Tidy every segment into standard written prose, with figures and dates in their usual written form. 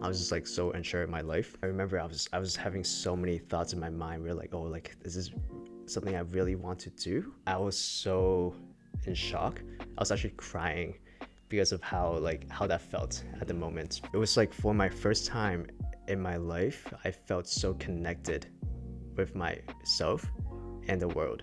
I was just like so unsure in my life. I remember I was having so many thoughts in my mind where like, oh, like is this something I really want to do? I was so in shock. I was actually crying because of how that felt at the moment. It was like for my first time in my life, I felt so connected with myself and the world.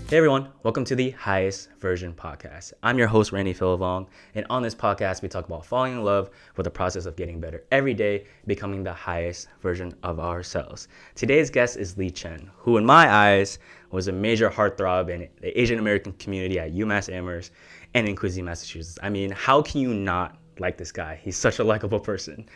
Hey everyone, welcome to the Highest Version Podcast. I'm your host, Randy Philivong, and on this podcast, we talk about falling in love with the process of getting better every day, becoming the highest version of ourselves. Today's guest is Chen, who in my eyes was a major heartthrob in the Asian American community at UMass Amherst and in Quincy, Massachusetts. I mean, how can you not like this guy? He's such a likable person.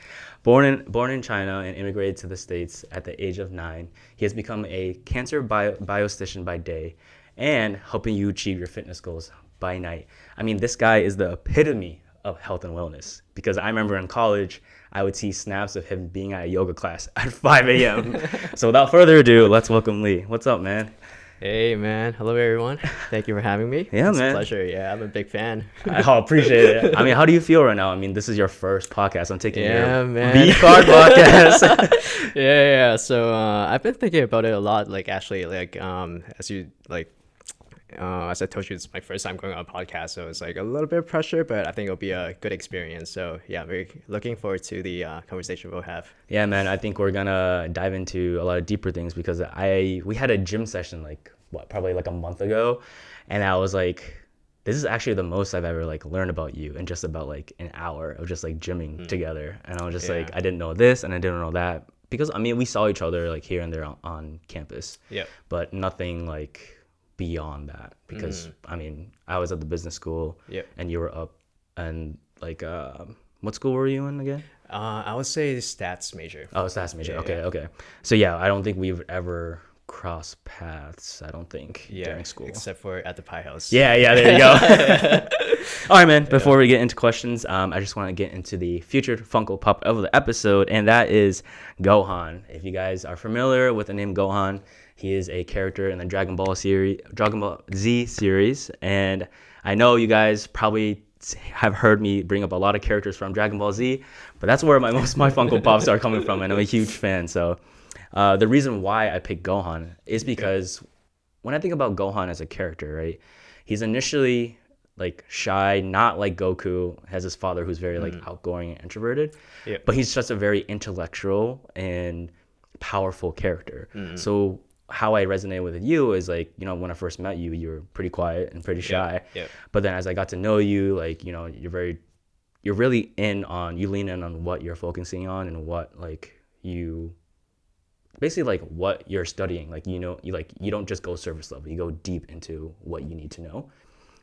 Born in China and immigrated to the States at the age of 9, he has become a cancer biostatistician by day and helping you achieve your fitness goals by night. I mean, this guy is the epitome of health and wellness, because I remember in college, I would see snaps of him being at a yoga class at 5 a.m. So without further ado, let's welcome Lee. What's up, man? Hey, man. Hello, everyone. Thank you for having me. Yeah, it's man. It's a pleasure. Yeah, I'm a big fan. I appreciate it. I mean, how do you feel right now? I mean, this is your first podcast. I'm taking your man. V-Card podcast. Yeah. So I've been thinking about it a lot. Like, actually, like, as I told you, it's my first time going on a podcast, so it's like a little bit of pressure, but I think it'll be a good experience. So yeah, very looking forward to the conversation we'll have. Yeah, man, I think we're gonna dive into a lot of deeper things, because we had a gym session probably a month ago, and I was like, this is actually the most I've ever learned about you in just about an hour of just gymming together. And I was just I didn't know this and I didn't know that, because I mean, we saw each other here and there on campus, but nothing beyond that, because I mean, I was at the business school and you were up, and what school were you in again? I would say stats major. Oh, stats major. Okay. So yeah, I don't think we've ever crossed paths, I don't think, during school, except for at the Pie House. Yeah, there you go. All right, man, before we get into questions, I just want to get into the featured Funko Pop of the episode, and that is Gohan. If you guys are familiar with the name Gohan, he is a character in the Dragon Ball Z series, and I know you guys probably have heard me bring up a lot of characters from Dragon Ball Z, but that's where most of my Funko Pops are coming from, and I'm a huge fan. So the reason why I picked Gohan is because when I think about Gohan as a character, right, he's initially shy, not like Goku, has his father who's very outgoing and introverted, but he's just a very intellectual and powerful character. So how I resonate with you is when I first met you, you were pretty quiet and pretty shy. But then as I got to know you, you're really you lean in on what you're focusing on and what you basically what you're studying. You don't just go surface level, you go deep into what you need to know.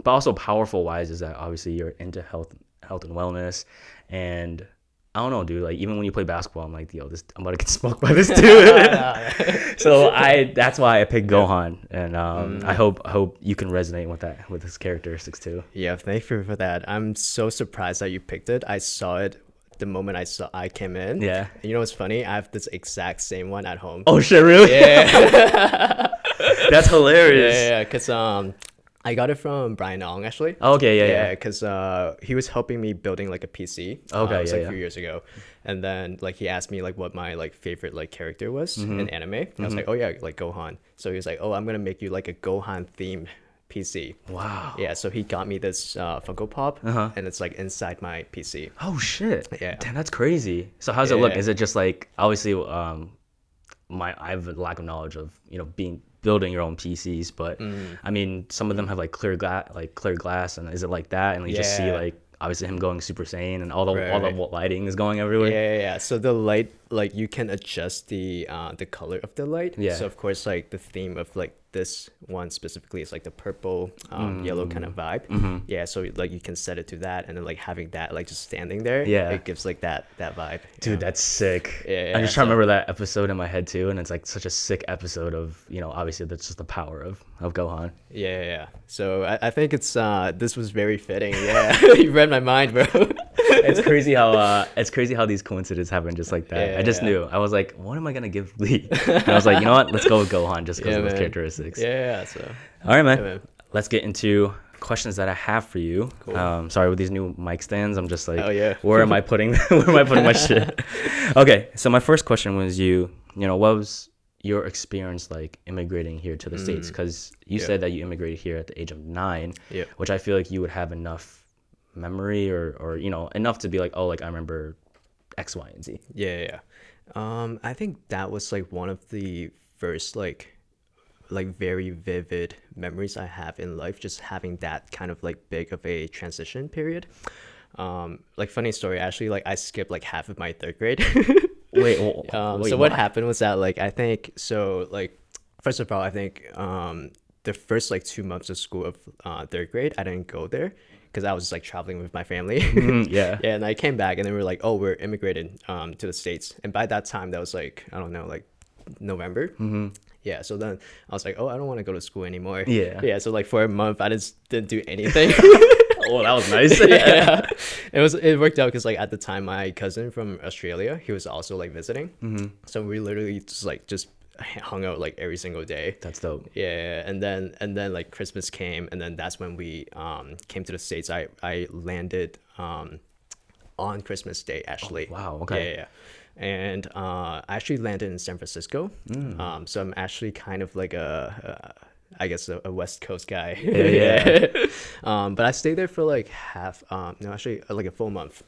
But also powerful wise is that obviously you're into health and wellness, and I don't know, dude. Even when you play basketball, I'm like, yo, I'm about to get smoked by this dude. So that's why I picked Gohan, and I hope you can resonate with his characteristics too. Yeah, thank you for that. I'm so surprised that you picked it. I saw it the moment I came in. Yeah. And you know what's funny? I have this exact same one at home. Oh shit, really? Yeah. That's hilarious. Yeah, because I got it from Brian Ong, actually. Okay, yeah. Because he was helping me building a PC. Okay, it was a few years ago, and then he asked me what my favorite character was in anime. And I was like, oh yeah, Gohan. So he was like, oh, I'm gonna make you a Gohan themed PC. Wow. Yeah, so he got me this Funko Pop, and it's inside my PC. Oh shit. Yeah. Damn, that's crazy. So how's it look? Is it just obviously I have a lack of knowledge of building your own PCs, but I mean, some of them have clear glass, and is it like that? And you just see obviously him going Super Saiyan, and all the lighting is going everywhere. Yeah. So the light, you can adjust the color of the light. Yeah. So of course, the theme of this one specifically is the purple, yellow kind of vibe. Yeah. So you can set it to that, and then having that just standing there. Yeah. It gives that vibe. Dude, that's sick. Yeah. I'm just trying to remember that episode in my head too, and it's such a sick episode of obviously that's just the power of Gohan. Yeah. So I think it's this was very fitting. Yeah. You read my mind, bro. It's crazy how these coincidences happen just like that. I just knew. I was like, what am I gonna give Lee? And I was like, you know what? Let's go with Gohan just because of those man. characteristics. Yeah. So. All right, man. Yeah, man. Let's get into questions that I have for you. Cool. Sorry, with these new mic stands, I'm just like, Oh, yeah. where am I putting my shit? Okay, so my first question was what was your experience like immigrating here to the States? Because you said that you immigrated here at the age of 9, which I feel like you would have enough memory or enough to be like, oh, like I remember X, Y, and Z. Yeah. I think that was like one of the first like very vivid memories I have in life, just having that kind of like big of a transition period. Like funny story, actually, like I skipped like half of my 3rd grade. Wait, so what happened was that like I think so like first of all I think the first like 2 months of school of 3rd grade I didn't go there because I was just like traveling with my family. Yeah. Yeah, and I came back and then we were like, oh, we're immigrated to the States, and by that time that was like I don't know, like November. Yeah, so then I was like, oh, I don't want to go to school anymore. Yeah, so like for a month I just didn't do anything. Oh, that was nice. Yeah, it worked out because like at the time my cousin from Australia, he was also like visiting. So we literally just hung out like every single day. That's dope. Yeah, and then like Christmas came, and then that's when we came to the States. I landed on Christmas Day actually. Oh, wow. Okay. Yeah. And I actually landed in San Francisco. So I'm actually kind of like I guess a West Coast guy. Yeah. But I stayed there for like like a full month.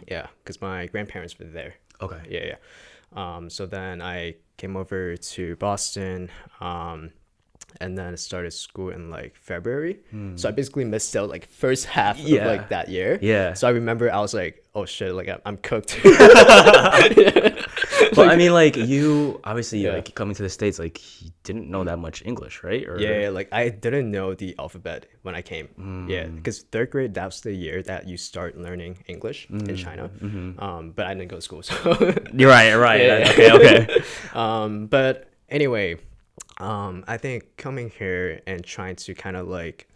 Yeah, because my grandparents were there. Okay. Yeah. So then I came over to Boston, and then I started school in like February. So I basically missed out like first half of like that year. Yeah. So I remember I was like, oh shit, like I'm cooked. But I mean, like you obviously like coming to the States, like you didn't know that much English, right? Or... Yeah, like I didn't know the alphabet when I came. Yeah, because 3rd grade, that's the year that you start learning English in China. But I didn't go to school, so You're right. Yeah. Okay. But anyway, I think coming here and trying to kind of like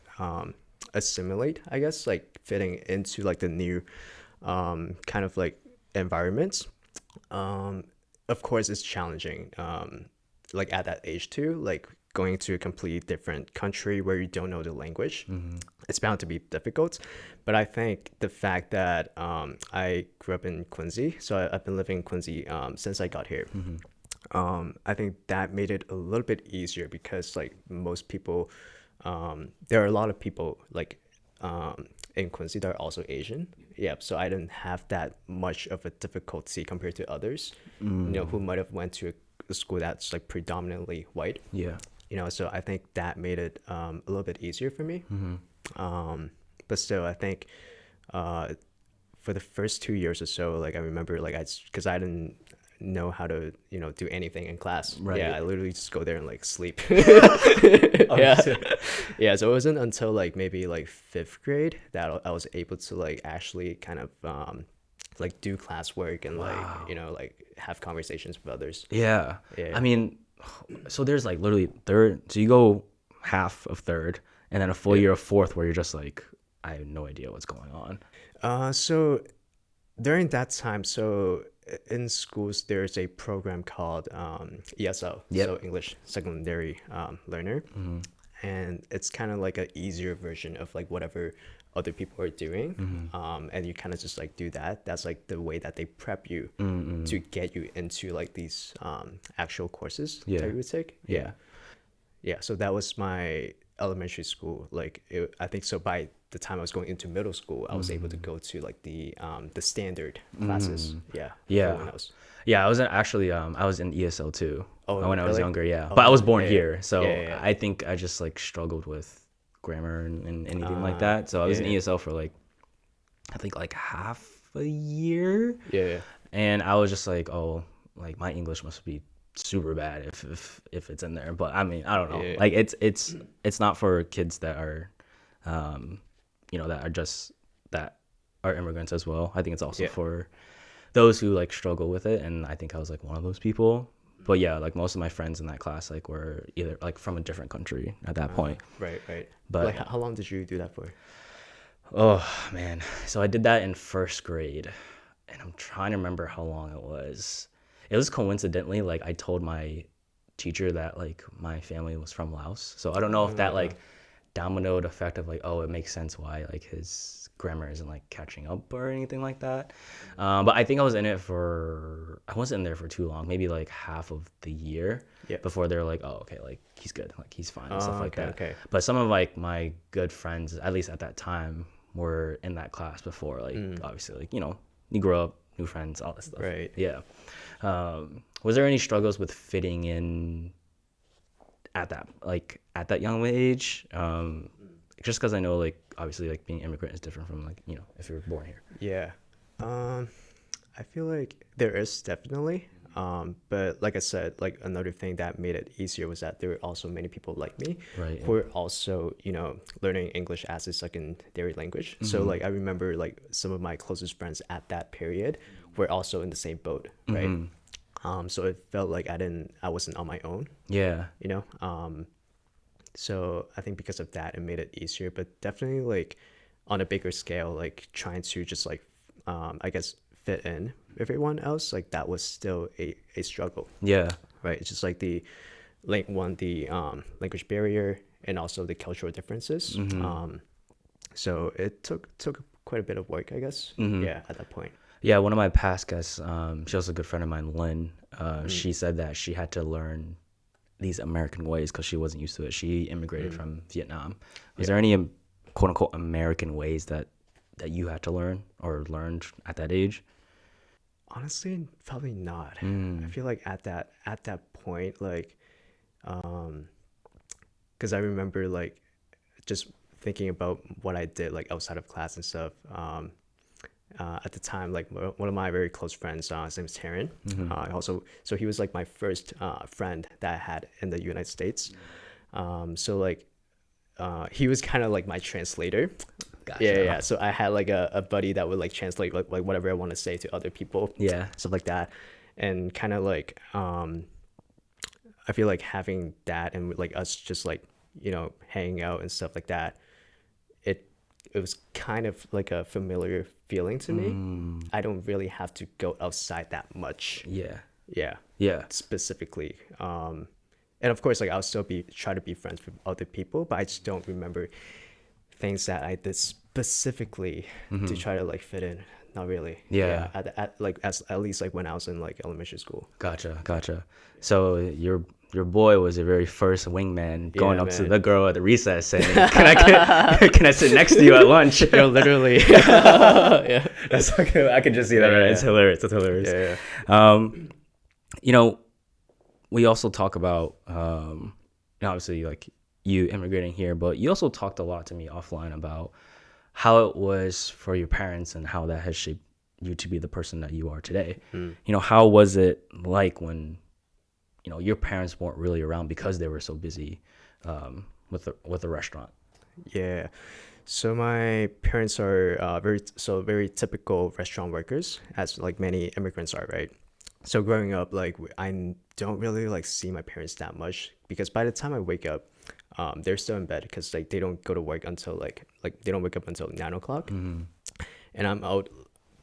assimilate, I guess, like fitting into like the new kind of like environments. Of course, it's challenging. Like at that age too, like going to a completely different country where you don't know the language, it's bound to be difficult. But I think the fact that I grew up in Quincy, so I've been living in Quincy since I got here. I think that made it a little bit easier because like most people, there are a lot of people like in Quincy that are also Asian. Yeah, so I didn't have that much of a difficulty compared to others, who might have went to a school that's like predominantly white. Yeah. So I think that made it a little bit easier for me. But still, I think for the first 2 years or so, like I remember like because I didn't know how to do anything in class. Right. Yeah, I literally just go there and like sleep. Oh, Yeah, so it wasn't until like maybe like 5th grade that I was able to like actually kind of like do classwork and like like have conversations with others. Yeah. I mean, so there's like literally 3rd, so you go half of 3rd and then a full year of 4th where you're just like, I have no idea what's going on. So during that time, so in schools there's a program called ESL, so English Secondary Learner, and it's kind of like an easier version of like whatever other people are doing, and you kind of just like do that. That's like the way that they prep you to get you into like these actual courses that you would take. So that was my elementary school. Like I think so by the time I was going into middle school, I was able to go to like the standard classes. I was actually I was in ESL too. When I was younger. But I was born here, so I think I just like struggled with grammar and anything like that. So I was in ESL for like I think like half a year. And I was just like, oh, like my English must be super bad if it's in there. But I mean, I don't know. Like it's not for kids that are that are immigrants as well. I think it's also for those who like struggle with it, and I think I was like one of those people. But yeah, like most of my friends in that class like were either like from a different country at that point. Right. But like how long did you do that for? Oh man, so I did that in 1st grade, and I'm trying to remember how long it was. it was coincidentally like I told my teacher that like my family was from Laos. So I don't know if that like dominoed effect of like, oh, it makes sense why like his grammar isn't like catching up or anything like that. But I think I wasn't in there for too long, maybe like half of the year Yeah. before they're like, oh, okay, like he's good, like he's fine and stuff like Okay, that. okay. But some of like my good friends, at least at that time, were in that class before. Like obviously, like you grow up, new friends, all this stuff. Right. Yeah. Was there any struggles with fitting in at that young age? Just because I know like obviously like being immigrant is different from like if you're born here. Yeah. I feel like there is definitely. But like I said, like another thing that made it easier was that there were also many people like me Right. who were also, learning English as a secondary language. So like I remember like some of my closest friends at that period were also in the same boat, right? So it felt like I wasn't on my own, Yeah. So I think because of that, it made it easier. But definitely like on a bigger scale, like trying to just like, I guess fit in with everyone else, like that was still a struggle, Yeah. right? It's just like the language barrier and also the cultural differences. So it took quite a bit of work, I guess. Yeah, at that point. Yeah, one of my past guests, she was a good friend of mine, Lynn. She said that she had to learn these American ways because she wasn't used to it. She immigrated from Vietnam. Was there any quote unquote American ways that you had to learn or learned at that age? Honestly, probably not. I feel like at that point, like, because I remember like just thinking about what I did like outside of class and stuff. At the time, like one of my very close friends, his name is Chen. So he was like my first friend that I had in the United States. So like he was kind of like my translator. Gotcha. Yeah. So I had like a buddy that would like translate like whatever I want to say to other people. Yeah. Stuff like that, and kind of like I feel like having that and like us just like hanging out and stuff like that. It was kind of like a familiar feeling to me. I don't really have to go outside that much. Yeah. Yeah. Specifically. And of course, like I'll still try to be friends with other people, but I just don't remember things that I did specifically to try to like fit in. Not really. Yeah. At least like when I was in like elementary school. Gotcha. So your boy was your very first wingman going up to the girl at the recess saying, can I sit next to you at lunch? Yo, literally. Yeah. That's okay. I could just see that. Right? It's hilarious. Yeah. We also talk about, obviously like you immigrating here, but you also talked a lot to me offline about how it was for your parents and how that has shaped you to be the person that you are today. How was it like when your parents weren't really around because they were so busy with the restaurant? Yeah. So my parents are very typical restaurant workers, as like many immigrants are, right? So growing up, like I don't really like see my parents that much because by the time I wake up, they're still in bed because like they don't go to work until like they don't wake up until 9 o'clock, and I'm out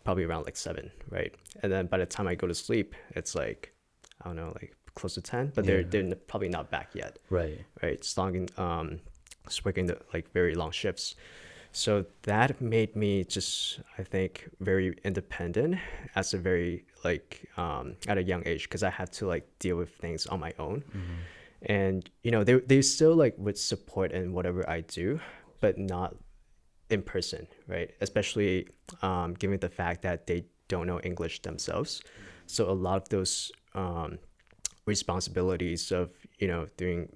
probably around like 7, right? And then by the time I go to sleep, it's like I don't know, like close to 10, but they're probably not back yet. Right. Just working the like very long shifts. So that made me just, I think, very independent as a very like at a young age because I had to like deal with things on my own. And they still like would support in whatever I do, but not in person, right? Especially given the fact that they don't know English themselves. So a lot of those responsibilities of doing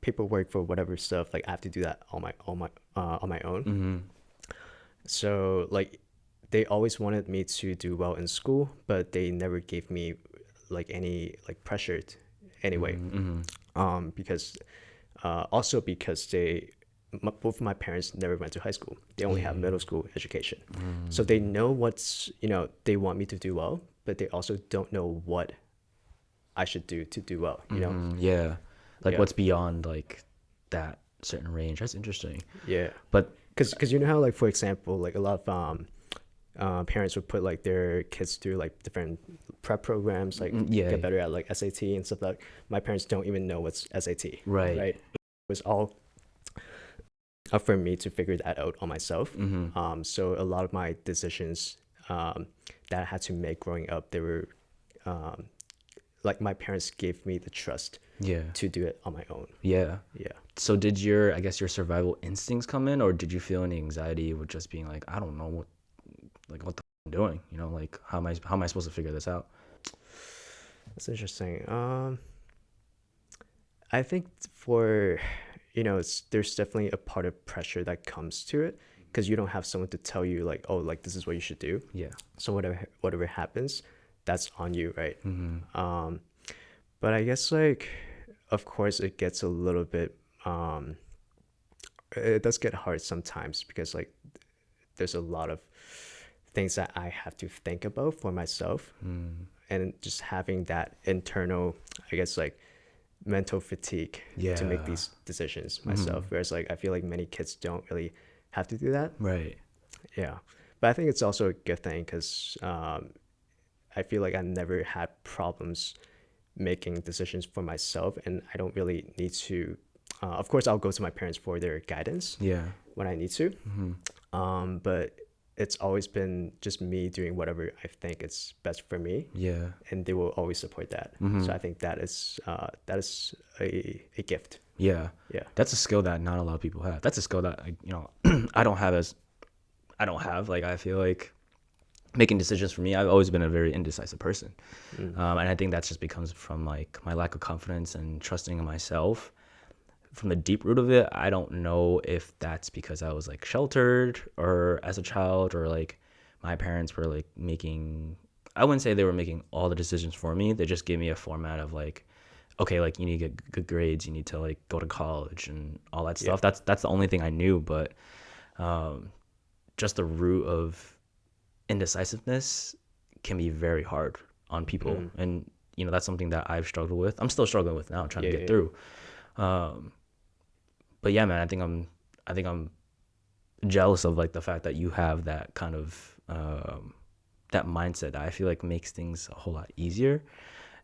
paperwork for whatever stuff, like I have to do that on my own. So like they always wanted me to do well in school, but they never gave me like any like pressure anyway. Because also because both my parents never went to high school. They only have middle school education. So they know they want me to do well, but they also don't know what I should do to do well, Yeah. Like what's beyond like that certain range. That's interesting. Yeah. But because how like for example like a lot of parents would put like their kids through like different prep programs, like Yeah. get better at like SAT and stuff like. My parents don't even know what's SAT. Right. Right. It was all up for me to figure that out on myself. So a lot of my decisions that I had to make growing up, they were like my parents gave me the trust Yeah. to do it on my own. Yeah. Yeah. So did your, I guess, your survival instincts come in, or did you feel any anxiety with just being like, I don't know what the f- I'm doing, you know, like how am I supposed to figure this out? That's interesting. I think for, there's definitely a part of pressure that comes to it because you don't have someone to tell you like, oh, like this is what you should do. Yeah. So whatever happens, that's on you, right? But I guess like, of course, it gets a little bit. It does get hard sometimes because like there's a lot of things that I have to think about for myself, and just having that internal, I guess like mental fatigue to make Yeah. these decisions myself. Whereas like I feel like many kids don't really have to do that. Right. Yeah, but I think it's also a good thing because I feel like I never had problems making decisions for myself, and I don't really need to. Of course, I'll go to my parents for their guidance Yeah. when I need to, but it's always been just me doing whatever I think is best for me, Yeah. and they will always support that. So I think that is a gift. Yeah. Yeah. That's a skill that not a lot of people have. That's a skill that I don't have. Like I feel like making decisions for me, I've always been a very indecisive person, and I think that just becomes from like my lack of confidence and trusting in myself. From the deep root of it, I don't know if that's because I was like sheltered or as a child, or like my parents were like making, I wouldn't say they were making all the decisions for me. They just gave me a format of like, okay, like you need to get good grades, you need to like go to college and all that stuff. That's the only thing I knew. But just the root of indecisiveness can be very hard on people, and that's something that I've struggled with. I'm still struggling with now, trying to get through. But yeah, man, I think I'm jealous of like the fact that you have that kind of that mindset that I feel like makes things a whole lot easier.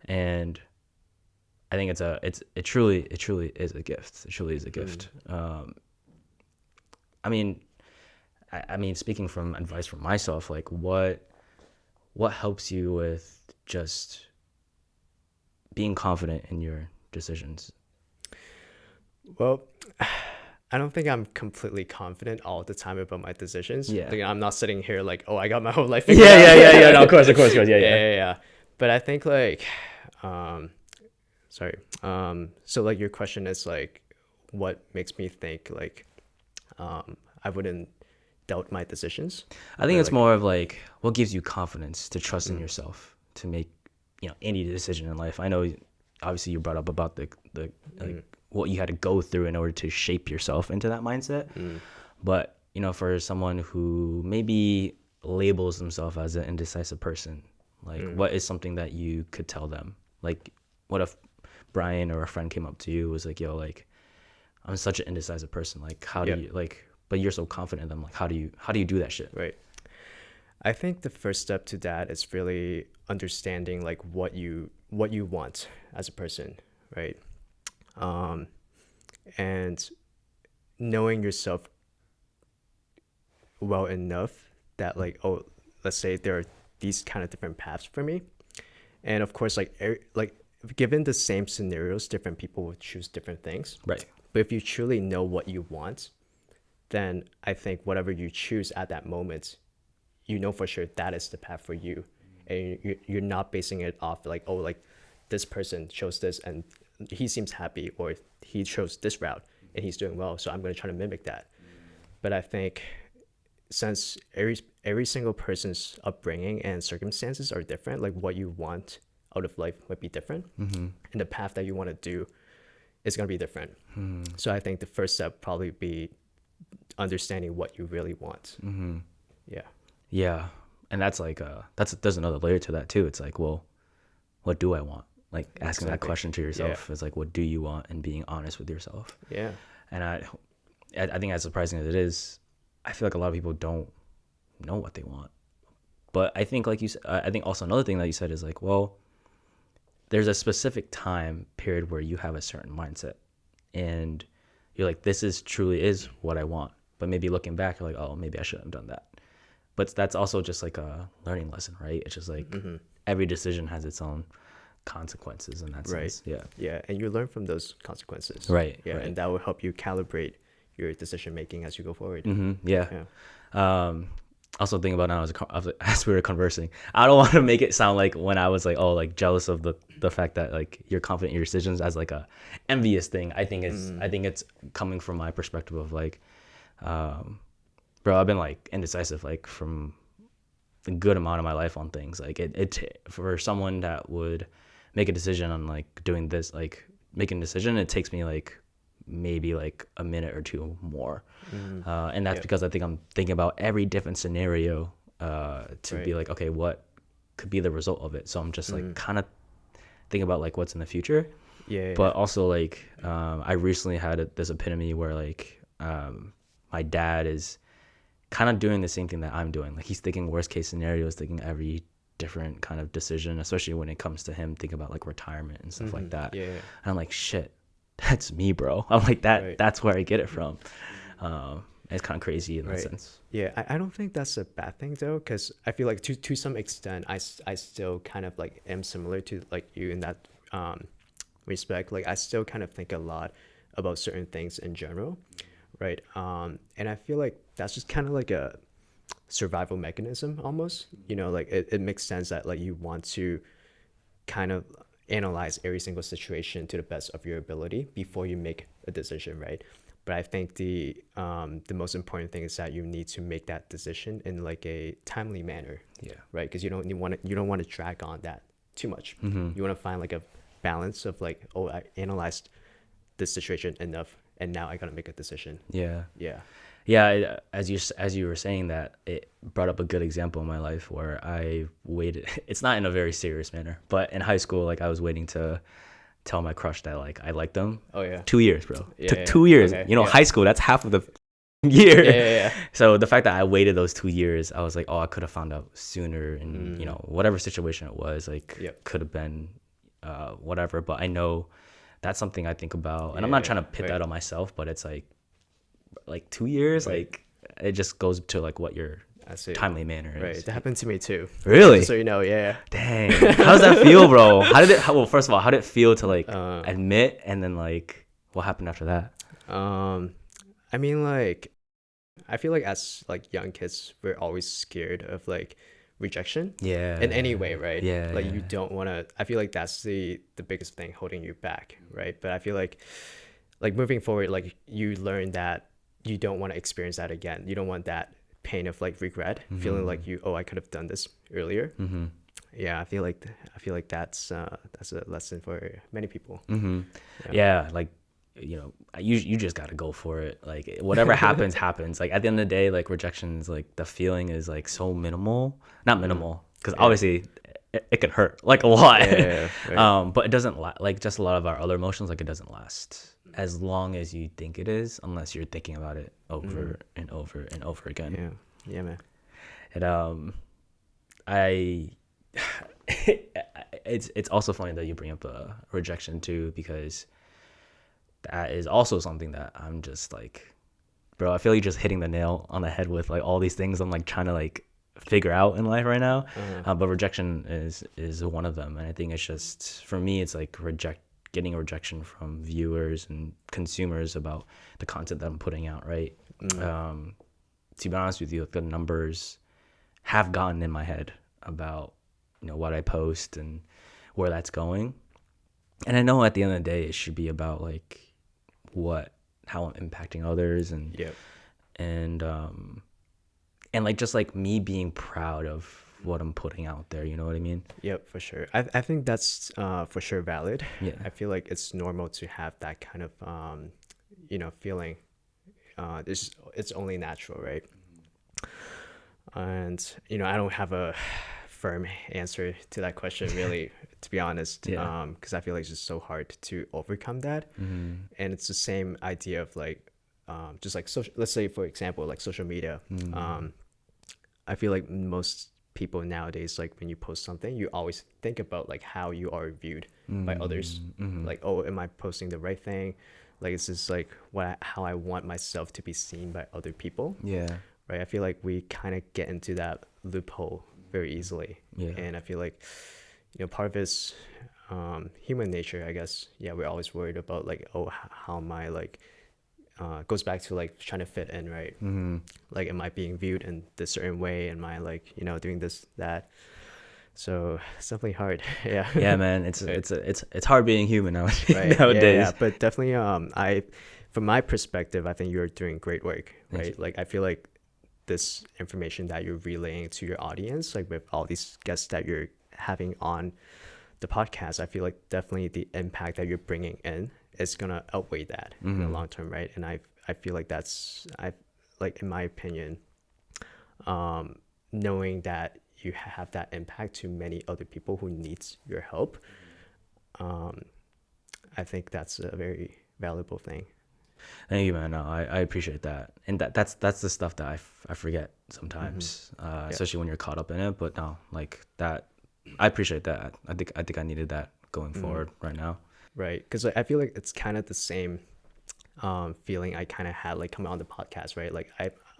And I think it truly is a gift. It truly is a gift. I mean, speaking from advice from myself, like what helps you with just being confident in your decisions? Well, I don't think I'm completely confident all the time about my decisions. Yeah. Like, I'm not sitting here like, oh, I got my whole life Yeah, figured out. yeah. No, of course. Yeah. But I think like, sorry. So like your question is like, what makes me think like, I wouldn't doubt my decisions? I think Or, it's like, more of like what gives you confidence to trust in yourself to make any decision in life. I know obviously you brought up about the like what you had to go through in order to shape yourself into that mindset. But for someone who maybe labels themselves as an indecisive person, like what is something that you could tell them? Like what if Brian or a friend came up to you, was like, yo, like I'm such an indecisive person, like how do you like, but you're so confident in them, like how do you do that shit? Right. I think the first step to that is really understanding like what you want as a person, right? And knowing yourself well enough that like, oh, let's say there are these kind of different paths for me, and of course like given the same scenarios, different people will choose different things, Right. but if you truly know what you want, then I think whatever you choose at that moment, for sure that is the path for you, and you're not basing it off like, oh, like this person chose this and he seems happy, or he chose this route and he's doing well, so I'm going to try to mimic that. But I think since every single person's upbringing and circumstances are different, like what you want out of life might be different, and the path that you want to do is going to be different. So I think the first step probably be understanding what you really want. Yeah. And that's like there's another layer to that too. It's like, well, what do I want? Like asking that question to yourself is like, what do you want, and being honest with yourself. Yeah. And I think as surprising as it is, I feel like a lot of people don't know what they want, But I think like I think also another thing that you said is like, well, there's a specific time period where you have a certain mindset and you're like, this is truly is what I want. But maybe looking back, you're like, oh, maybe I shouldn't have done that. But that's also just like a learning lesson, right? It's just like every decision has its own consequences in that sense. Yeah. Yeah, and you learn from those consequences. Right. Yeah, right. and that will help you calibrate your decision making as you go forward. Yeah. Also thinking about now as we were conversing, I don't want to make it sound like when I was like, oh, like jealous of the fact that like you're confident in your decisions as like a envious thing. I think it's coming from my perspective of like, bro, I've been like indecisive like from a good amount of my life on things. Like it for someone that would make a decision on like doing this, like making a decision, it takes me like maybe like a minute or two more. And that's because I think I'm thinking about every different scenario to be like, okay, what could be the result of it? So I'm just like kind of thinking about like what's in the future. But also like I recently had this epitome where like my dad is kind of doing the same thing that I'm doing. Like he's thinking worst case scenarios, thinking every different kind of decision, especially when it comes to him thinking about like retirement and stuff like that. And I'm like, shit, that's me, bro. I'm like that's where I get it from. It's kind of crazy in that sense. Yeah, I don't think that's a bad thing though, because I feel like to some extent I still kind of like am similar to like you in that respect. Like I still kind of think a lot about certain things in general, right? And I feel like that's just kind of like a survival mechanism almost, you know, like it makes sense that like you want to kind of analyze every single situation to the best of your ability before you make a decision, right? But I think the most important thing is that you need to make that decision in like a timely manner, right? Because you don't want to drag on that too much. You want to find like a balance of like, oh, I analyzed this situation enough and now I gotta make a decision. As you were saying that, it brought up a good example in my life where I waited. It's not in a very serious manner, but in high school, like I was waiting to tell my crush that like I liked them. 2 years, bro. Took 2 years. Okay. You know, high school, that's half of the year. So the fact that I waited those 2 years, I was like, oh, I could have found out sooner, and you know, whatever situation it was, like could have been whatever. But I know that's something I think about, and I'm not trying to pit that on myself, but it's like 2 years, like it just goes to like what your timely manner is. Right, that happened to me too. Really? So you know, Dang. How does that feel, bro? Well, first of all, how did it feel to like admit, and then like what happened after that? I mean, like I feel like as like young kids, we're always scared of like rejection. In any way, right? Like you don't want to. I feel like that's the biggest thing holding you back, right? But I feel like moving forward, like you learn that you don't want to experience that again. You don't want that pain of like regret, feeling like I could have done this earlier. I feel like that's a lesson for many people. Like, you know, you just got to go for it. Like whatever happens happens. Like at the end of the day, like rejection is like the feeling is like so minimal, not minimal, because obviously it can hurt like a lot. But it doesn't like just a lot of our other emotions, like it doesn't last as long as you think it is, unless you're thinking about it over and over and over again. Man. And it's also funny that you bring up rejection too, because that is also something that I'm just like, bro, I feel like you're just hitting the nail on the head with like all these things I'm like trying to like figure out in life right now. But rejection is one of them, and I think it's just, for me, it's like getting a rejection from viewers and consumers about the content that I'm putting out, right? To be honest with you, like the numbers have gotten in my head about, you know, what I post and where that's going. And I know at the end of the day, it should be about like how I'm impacting others and like just like me being proud of what I'm putting out there, you know what I mean? For sure. I think that's for sure valid. I feel like it's normal to have that kind of you know, feeling. It's only natural, right? And you know, I don't have a firm answer to that question really, to be honest, because I feel like it's just so hard to overcome that. And it's the same idea of like just like let's say for example like social media. I feel like most people nowadays, like when you post something, you always think about like how you are viewed by others. Like, oh, am I posting the right thing? Like, is this like how I want myself to be seen by other people? Yeah. Right. I feel like we kind of get into that loophole very easily. Yeah. And I feel like, part of it's human nature, I guess. Yeah, we're always worried about like, oh, how am I like, goes back to like trying to fit in, right? Like, am I being viewed in this certain way? Am I like, doing this, that? So it's definitely hard. Yeah. Yeah, man. It's Right. it's hard being human nowadays. Right. nowadays. Yeah. But definitely, from my perspective, I think you're doing great work, Thank right? you. Like, I feel like this information that you're relaying to your audience, like with all these guests that you're having on the podcast, I feel like definitely the impact that you're bringing in is gonna outweigh that in the long term, right? And I feel like like, in my opinion, knowing that you have that impact to many other people who needs your help, I think that's a very valuable thing. Thank you, man. No, I appreciate that, and that's the stuff that I forget sometimes, especially when you're caught up in it. But no, like that, I appreciate that. I think I needed that going forward right now. Right, because I feel like it's kind of the same feeling I kind of had like coming on the podcast, right? Like,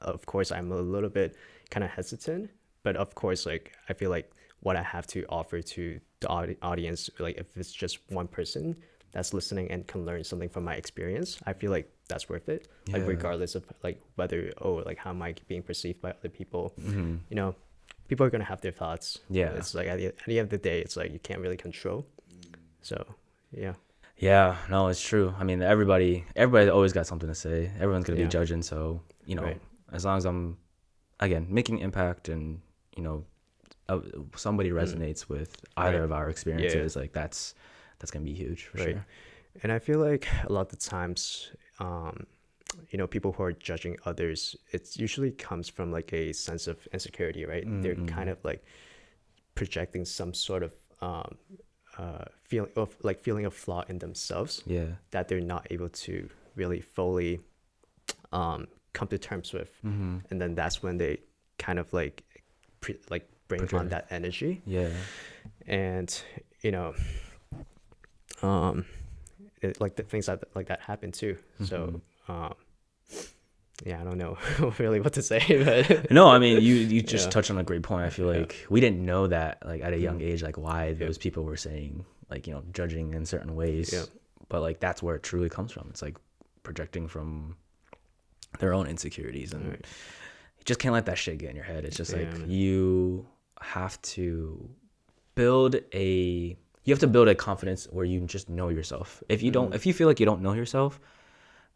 of course, I'm a little bit kind of hesitant, but of course, like, I feel like what I have to offer to the audience, like if it's just one person that's listening and can learn something from my experience, I feel like that's worth it. Like, Yeah. regardless of like whether, like, how am I being perceived by other people? People are gonna have their thoughts. Yeah. It's like at the end of the day, it's like you can't really control. So yeah. Yeah, no, it's true. I mean, everybody always got something to say. Everyone's gonna be Yeah. judging. So Right. as long as I'm, again, making impact, and somebody resonates with either Right. of our experiences, like that's gonna be huge for Right. sure. And I feel like a lot of times, people who are judging others, it usually comes from like a sense of insecurity, right? They're kind of like projecting some sort of feeling of flaw in themselves Yeah. that they're not able to really fully come to terms with. And then that's when they kind of like bring on Project. that energy. Yeah. And like the things like that happen too. So yeah, I don't know really what to say, but No, I mean, you just Yeah. touched on a great point. I feel Yeah. like we didn't know that like at a young age, like why those people were saying like judging in certain ways. Yeah. But like that's where it truly comes from. It's like projecting from their own insecurities, and Right. you just can't let that shit get in your head. It's just like Yeah, man. you have to build a confidence where you just know yourself. If you feel like you don't know yourself,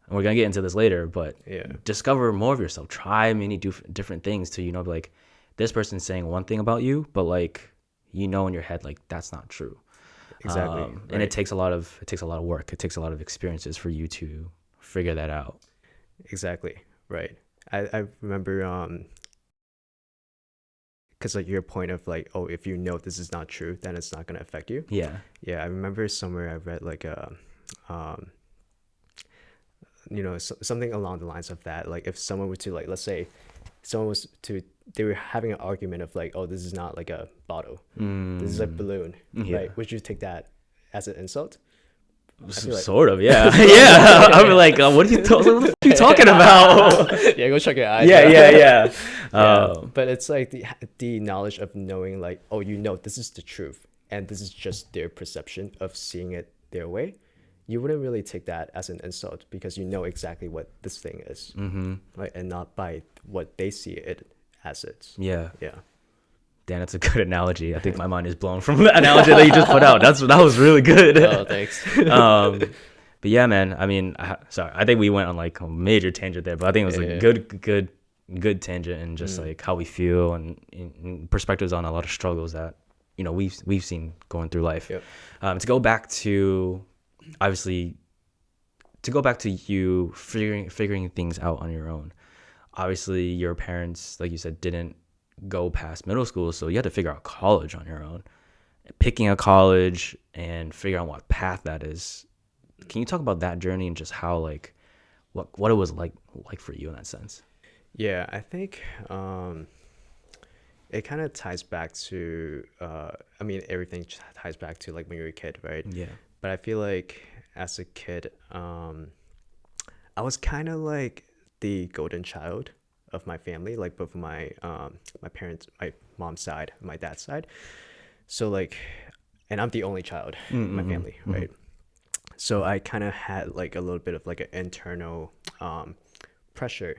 and we're gonna get into this later, but Yeah. discover more of yourself. Try many different things to be like, this person's saying one thing about you, but like in your head like that's not true. Exactly. And Right. it takes a lot of work. It takes a lot of experiences for you to figure that out. Exactly. Right. I remember because like your point of like, oh, if you know this is not true, then it's not gonna affect you. Yeah. Yeah, I remember somewhere I read like a something along the lines of that. Like, if someone were to, like, let's say they were having an argument of like, oh, this is not like a bottle, this is a balloon, Yeah. right? Would you take that as an insult? I feel like- Sort of, yeah. Yeah. I'd be like, what are you talking about? Yeah, go check it out. yeah. Yeah, but it's like the knowledge of knowing like, oh, this is the truth, and this is just their perception of seeing it their way. You wouldn't really take that as an insult because you know exactly what this thing is, right? And not by what they see it as. It's Yeah. yeah. Dan, that's a good analogy. I think my mind is blown from the analogy that you just put out. That was really good. Oh, thanks. But yeah, man. I mean, sorry. I think we went on like a major tangent there, but I think it was a good tangent, and just like how we feel, and perspectives on a lot of struggles that we've seen going through life. Yep. To go back to you figuring things out on your own. Obviously, your parents, like you said, didn't go past middle school, so you had to figure out college on your own. Picking a college and figuring out what path that is. Can you talk about that journey and just how like what it was like for you in that sense? Yeah, I think it kind of ties back to I mean everything ties back to like when you're a kid, right? Yeah. But I feel like as a kid, I was kind of like the golden child of my family, like both of my parents, my mom's side, my dad's side. So like, and I'm the only child in my Mm-hmm. family, Mm-hmm. right? So I kind of had like a little bit of like an internal pressure,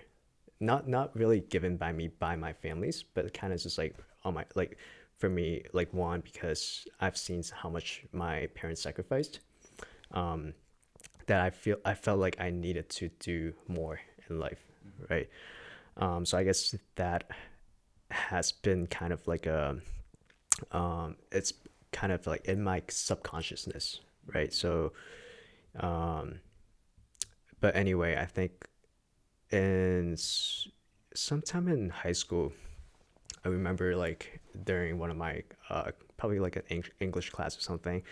not really given by me by my families, but kind of just like on my like for me like one because I've seen how much my parents sacrificed, um, that I felt like I needed to do more in life, right? So I guess that has been kind of like a it's kind of like in my subconsciousness, right? So um, but anyway, I think in sometime in high school, I remember like during one of my probably like an English class or something,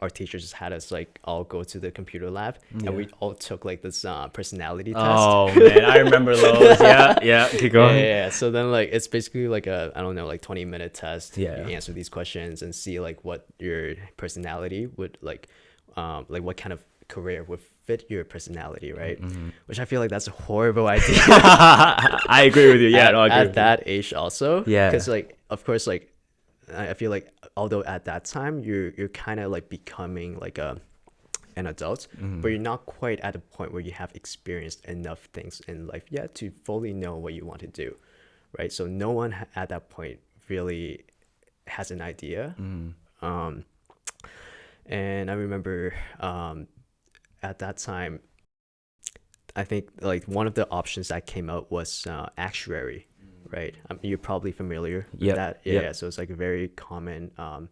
our teachers just had us like all go to the computer lab and Yeah. we all took like this personality test. Oh man, I remember those. Yeah, yeah. Keep Yeah, yeah, going. yeah. So then like it's basically like a I don't know like 20-minute test. You Yeah. answer these questions and see like what your personality would like what kind of career would fit your personality, right? Mm-hmm. Which I feel like that's a horrible idea I agree with you. Yeah, no, I agree at with you. that age also, Yeah. because like of course like I feel like although at that time you're kind of like becoming like an adult, but Mm-hmm. you're not quite at a point where you have experienced enough things in life yet to fully know what you want to do, right? So no one at that point really has an idea. Mm-hmm. Um, and I remember at that time, I think like one of the options that came out was actuary, right? You're probably familiar with Yep. that. Yeah, Yep. yeah. So it's like a very common um,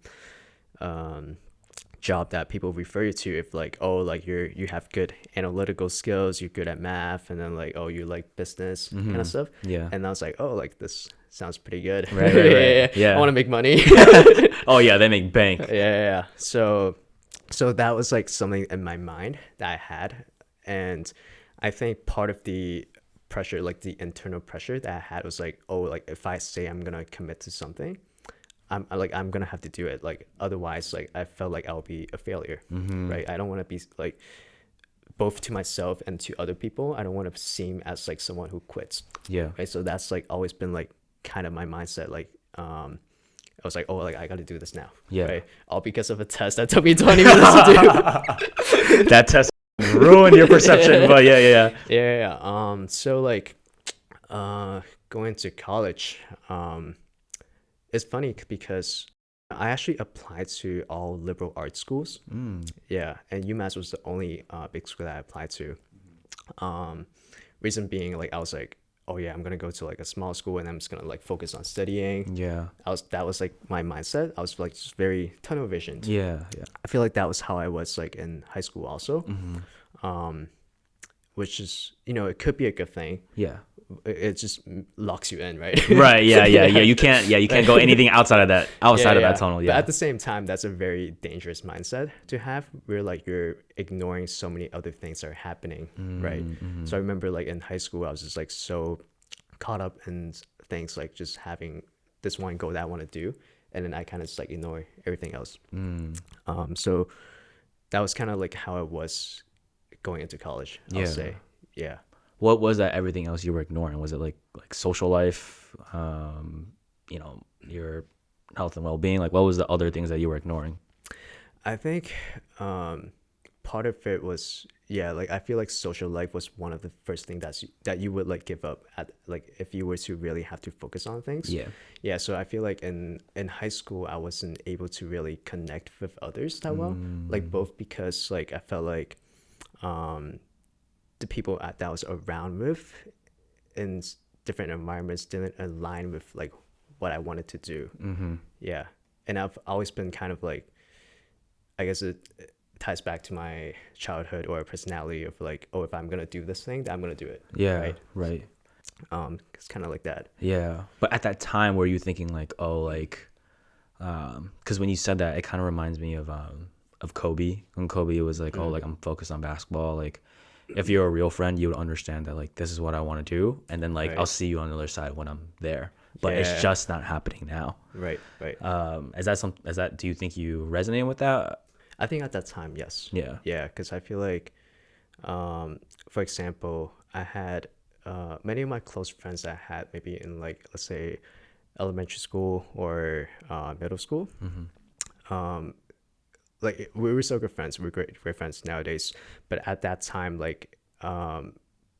job that people refer you to if like oh like you have good analytical skills, you're good at math, and then like oh you like business kind Mm-hmm. of stuff. Yeah. And I was like oh like this sounds pretty good. Right. Yeah, Right. yeah, Right. yeah. I want Yeah. to make money. Oh yeah, they make Yeah, bank. yeah, yeah. So that was like something in my mind that I had, and I think part of the pressure, like the internal pressure that I had, was like, oh, like if I say I'm gonna commit to something, I'm gonna have to do it. Like otherwise, like I felt like I'll be a failure, Mm-hmm. right? I don't want to be like both to myself and to other people. I don't want to seem as like someone who quits, Yeah. right? So that's like always been like kind of my mindset, like I was like, oh, like I got to do this now, Yeah. right? All because of a test that took me 20 minutes to do. That test ruined your perception, but yeah, yeah, yeah. Yeah, yeah, yeah. So like, going to college, it's funny because I actually applied to all liberal arts schools. Mm. Yeah, and UMass was the only big school that I applied to. Reason being, like, I was like, oh yeah, I'm gonna go to like a small school and I'm just gonna like focus on studying. Yeah. That was like my mindset. I was like just very tunnel visioned. Yeah. Yeah. I feel like that was how I was like in high school also, Mm-hmm. which is it could be a good thing. Yeah. It just locks you in, right? Right. Yeah. Yeah. Yeah. You can't. Yeah. You can't go anything outside of that. Outside of that tunnel. But Yeah. at the same time, that's a very dangerous mindset to have, where like you're ignoring so many other things that are happening, right? Mm-hmm. So I remember like in high school, I was just like so caught up in things like just having this one goal that I want to do, and then I kind of just like ignore everything else. Mm. So that was kind of like how I was going into college, I'll Yeah. say. Yeah. What was that? Everything else you were ignoring? Was it like social life? Your health and well being. Like, what was the other things that you were ignoring? I think part of it was like I feel like social life was one of the first thing that you would like give up at, like if you were to really have to focus on things. Yeah. So I feel like in high school I wasn't able to really connect with others that well, like both because like I felt like the people that I was around with in different environments didn't align with like what I wanted to do. Mm-hmm. Yeah. And I've always been kind of like, I guess it ties back to my childhood or personality of like, oh, if I'm going to do this thing, then I'm going to do it. Yeah. Right. It's kind of like that. Yeah. But at that time, were you thinking like, oh, like, because when you said that, it kind of reminds me of Kobe. When Kobe was like, oh, like I'm focused on basketball. Like, if you're a real friend, you would understand that like this is what I want to do, and then like Right. I'll see you on the other side when I'm there. but Yeah. it's just not happening now. Right. Do you think you resonate with that? I think at that time, yes. Yeah. Yeah, because I feel like, for example, I had many of my close friends that I had maybe in like, let's say, elementary school or middle school. Like we were so good friends. We're great friends nowadays. But at that time, like,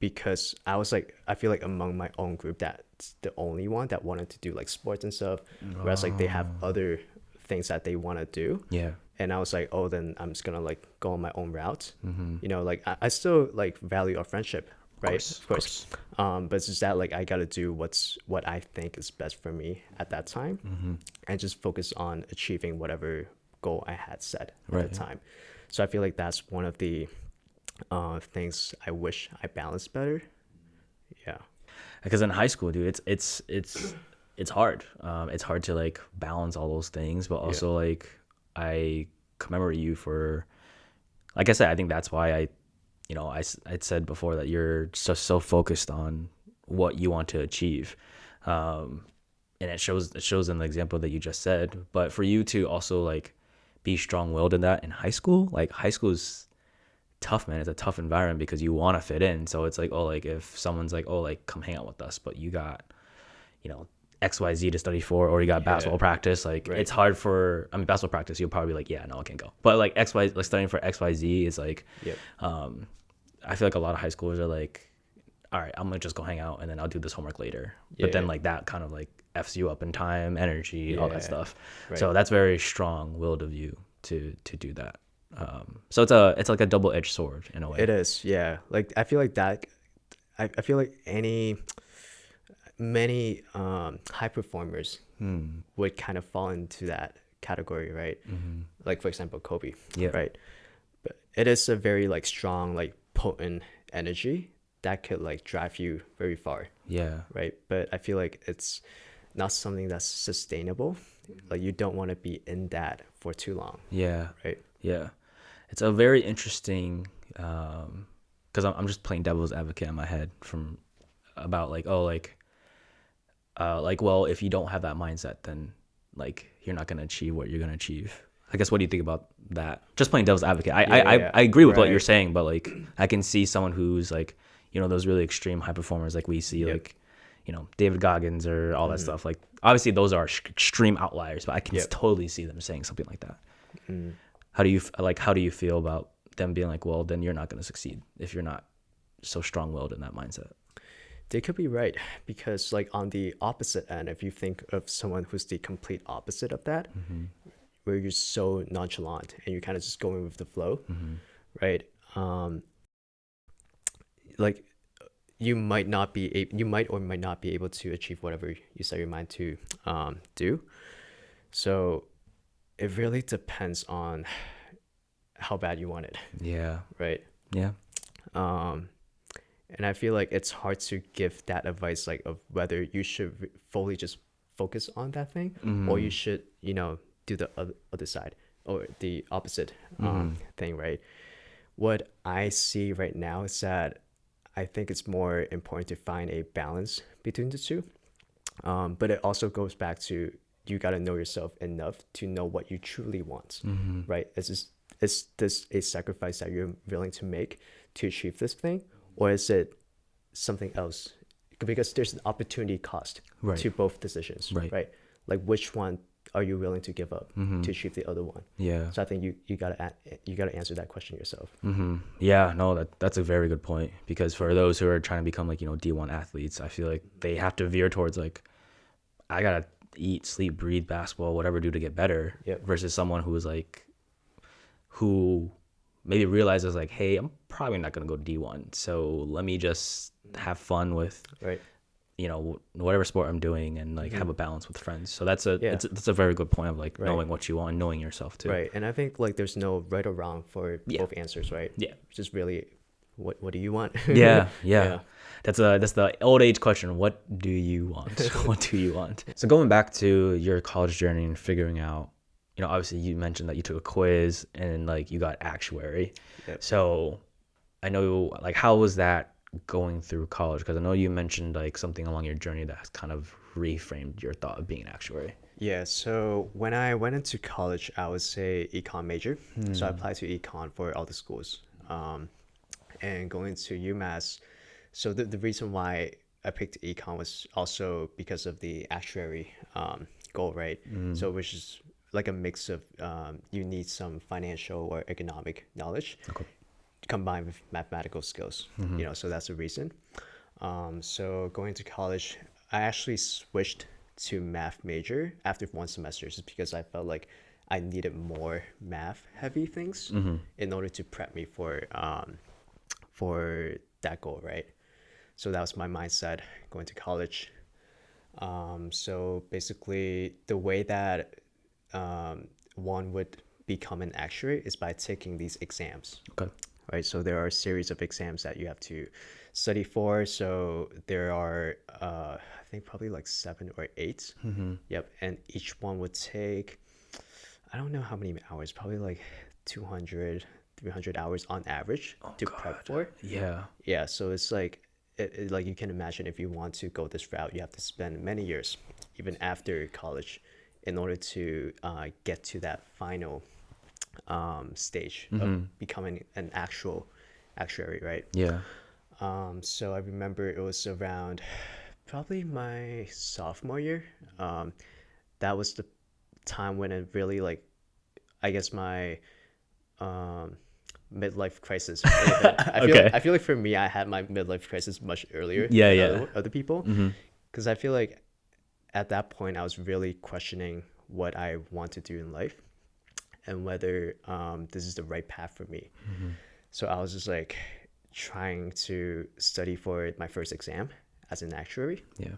because I was like, I feel like among my own group, that's the only one that wanted to do like sports and stuff. Whereas like they have other things that they want to do. Yeah. And I was like, oh, then I'm just gonna like go on my own route. You know, like I still like value our friendship, right? Of course. But it's just that like I gotta do what I think is best for me at that time, and just focus on achieving whatever goal I had set at the time. So I feel like that's one of the things I wish I balanced better. Yeah. Because in high school, dude, it's hard. It's hard to like balance all those things, but also like I commemorate you for, like I said, I think that's why I said before that you're just so focused on what you want to achieve, and it shows in the example that you just said. But for you to also like be strong-willed in that in high school, like high school is tough, man. It's a tough environment because you want to fit in. So it's like, oh, like if someone's like, oh, like come hang out with us, but you got, XYZ to study for, or you got basketball practice, like it's hard for, basketball practice, you'll probably be like, yeah, no, I can't go. But like XY, like studying for XYZ is like, I feel like a lot of high schoolers are like, all right, I'm gonna just go hang out and then I'll do this homework later. But then like that kind of like F's you up in time, energy, all that stuff. So that's very strong-willed of you to do that. So it's like a double-edged sword in a way. It is, yeah. Like I feel like that. I feel like many high performers would kind of fall into that category, right? Like for example, Kobe, right? But it is a very like strong, like potent energy that could like drive you very far. Yeah. Right. But I feel like it's not something that's sustainable. Like you don't want to be in that for too long. Yeah. Right. Yeah. It's a very interesting, because I'm just playing devil's advocate in my head from about like, oh, well, if you don't have that mindset, then like you're not going to achieve what you're going to achieve. I guess, what do you think about that? Just playing devil's advocate. I agree with what you're saying, but like I can see someone who's like, those really extreme high performers like we see, like, David Goggins or all that stuff. Like obviously those are extreme outliers, but I can totally see them saying something like that. How do you feel about them being like, well, then you're not going to succeed if you're not so strong-willed in that mindset? They could be right, because like on the opposite end, if you think of someone who's the complete opposite of that, where you're so nonchalant and you're kind of just going with the flow, right? Like you might or might not be able to achieve whatever you set your mind to do. So it really depends on how bad you want it. Yeah. Right. Yeah. And I feel like it's hard to give that advice, like of whether you should fully just focus on that thing, or you should, do the other side or the opposite thing, right? What I see right now is that I think it's more important to find a balance between the two. But it also goes back to, you got to know yourself enough to know what you truly want, right? Is this a sacrifice that you're willing to make to achieve this thing, or is it something else? Because there's an opportunity cost to both decisions, right? Like which one are you willing to give up to achieve the other one? Yeah. So I think you gotta answer that question yourself. Yeah, no, that's a very good point, because for those who are trying to become like, D1 athletes, I feel like they have to veer towards like, I gotta eat, sleep, breathe basketball, whatever, do to get better, versus someone who is like, who maybe realizes like, hey, I'm probably not gonna go D1, so let me just have fun with whatever sport I'm doing, and like have a balance with friends. So that's a very good point of like knowing what you want and knowing yourself too. Right. And I think like there's no right or wrong for both answers, right? Yeah. Just really, what do you want? Yeah. That's the old age question. What do you want? What do you want? So going back to your college journey and figuring out, obviously you mentioned that you took a quiz and like you got actuary. So I know, like, how was that going through college? Because I know you mentioned like something along your journey that's kind of reframed your thought of being an actuary. Yeah, so when I went into college, I was a econ major. So I applied to econ for all the schools. And going to UMass, so the reason why I picked econ was also because of the actuary goal, right? So which is like a mix of you need some financial or economic knowledge Okay. combined with mathematical skills, so that's the reason. So going to college, I actually switched to math major after one semester just because I felt like I needed more math heavy things in order to prep me for that goal, right? So that was my mindset going to college. So basically, the way that one would become an actuary is by taking these exams, Okay. right? So there are a series of exams that you have to study for. So there are, I think, probably like 7 or 8. Yep. And each one would take, I don't know how many hours, probably like 200, 300 hours on average to prep for. Yeah. Yeah. So it's like, like you can imagine if you want to go this route, you have to spend many years, even after college, in order to get to that final stage of becoming an actual actuary, right? Yeah. So I remember it was around probably my sophomore year. That was the time when it really like, I guess my midlife crisis. Okay. I feel like for me, I had my midlife crisis much earlier Yeah, than yeah. other people, because I feel like at that point I was really questioning what I want to do in life and whether this is the right path for me. So I was just like trying to study for my first exam as an actuary, Yeah.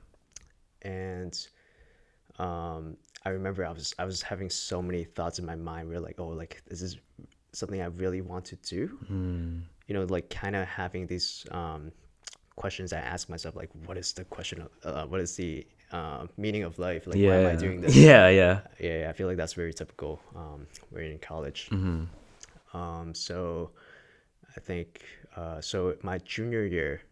and I remember I was having so many thoughts in my mind. We were like, oh, like this is something I really want to do. Like kind of having these questions I ask myself, like, what is the question of, what is the meaning of life? Like, why am I doing this? Yeah, yeah. Yeah, I feel like that's very typical when you're in college. So I think, so my junior year,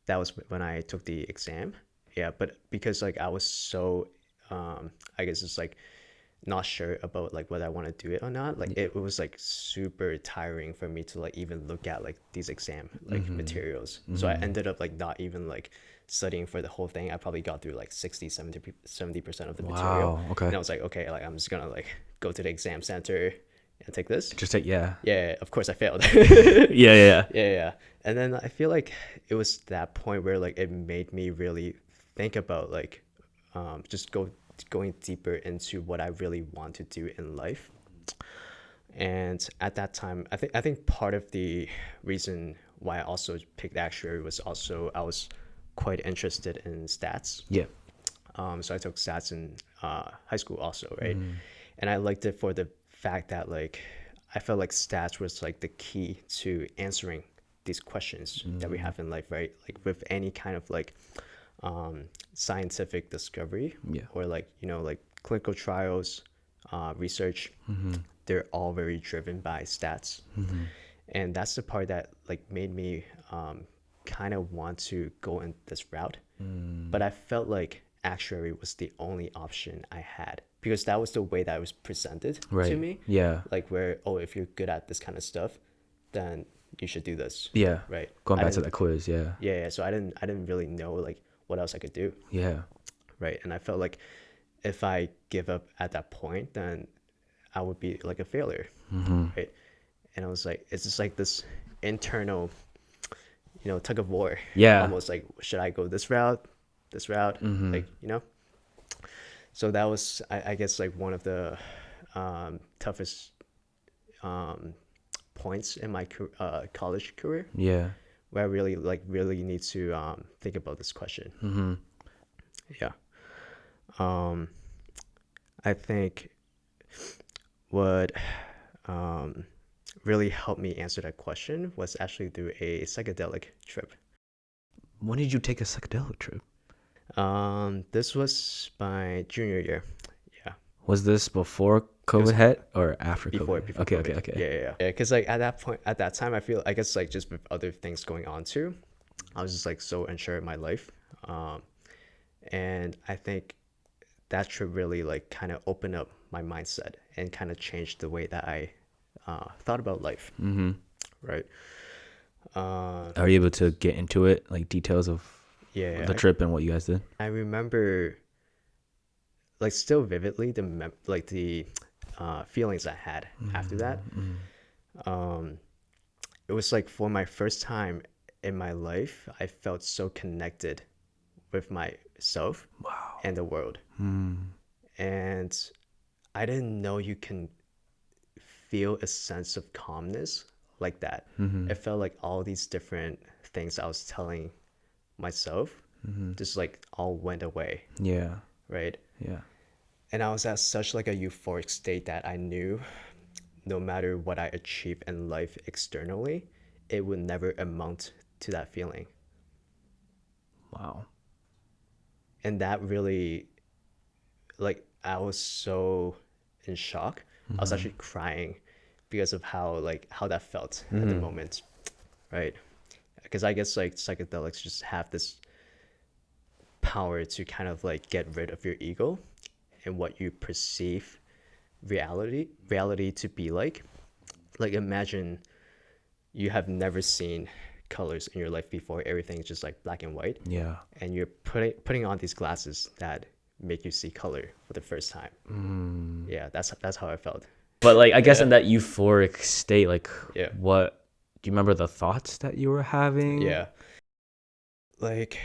that was when I took the exam. Yeah, but because like I was so, I guess it's like not sure about like whether I want to do it or not. Like it was like super tiring for me to like even look at like these exam like materials. So I ended up like not even like studying for the whole thing. I probably got through like 70% of the material. Wow. Okay. And I was like, okay, like I'm just gonna like go to the exam center and take this. Just take, yeah. Yeah, of course I failed. Yeah, yeah. Yeah. And then I feel like it was that point where like it made me really think about like just going deeper into what I really want to do in life. And at that time, I think part of the reason why I also picked actuary was also I was quite interested in stats. Yeah. So I took stats in high school also, right? And I liked it for the fact that like I felt like stats was like the key to answering these questions that we have in life, right? Like with any kind of like scientific discovery, Yeah. or like like clinical trials, research, they're all very driven by stats. And that's the part that like made me kind of want to go in this route. But I felt like actuary was the only option I had because that was the way that it was presented to me. Yeah. Like where, oh, if you're good at this kind of stuff, then you should do this. Yeah. Right. Going I back to didn't- that quiz, yeah. Yeah. So I didn't really know like what else I could do. Yeah. Right. And I felt like if I give up at that point, then I would be like a failure. Right. And I was like, it's just like this internal, tug of war. Yeah. Almost like, should I go this route? Like, So that was, I guess, like one of the toughest points in my college career, Yeah. where I really need to think about this question. Yeah. I think what really helped me answer that question was actually through a psychedelic trip. When did you take a psychedelic trip? This was my junior year. Yeah. Was this before COVID hit or after Before COVID? COVID. Okay. Yeah. Because like at that time, I guess like just with other things going on too, I was just like so unsure of my life. And I think that trip really like kind of opened up my mindset and kind of changed the way that I thought about life. Right. Are you able to get into it, like details of Yeah. the trip and what you guys did? I remember like still vividly the feelings I had after that. It was like for my first time in my life, I felt so connected with myself and the world. And I didn't know you can feel a sense of calmness like that. It felt like all these different things I was telling myself just like all went away, Yeah. right? Yeah. And I was at such like a euphoric state that I knew no matter what I achieve in life externally, it would never amount to that feeling. Wow. And that really, like, I was so in shock. I was actually crying because of how that felt at the moment, right? Because I guess like psychedelics just have this power to kind of like get rid of your ego and what you perceive reality to be like. Like imagine you have never seen colors in your life before. Everything's just like black and white, Yeah. and you're putting on these glasses that make you see color for the first time. Yeah, that's how I felt. But like, I guess in that euphoric state, like, Yeah. what do you remember the thoughts that you were having? Yeah, like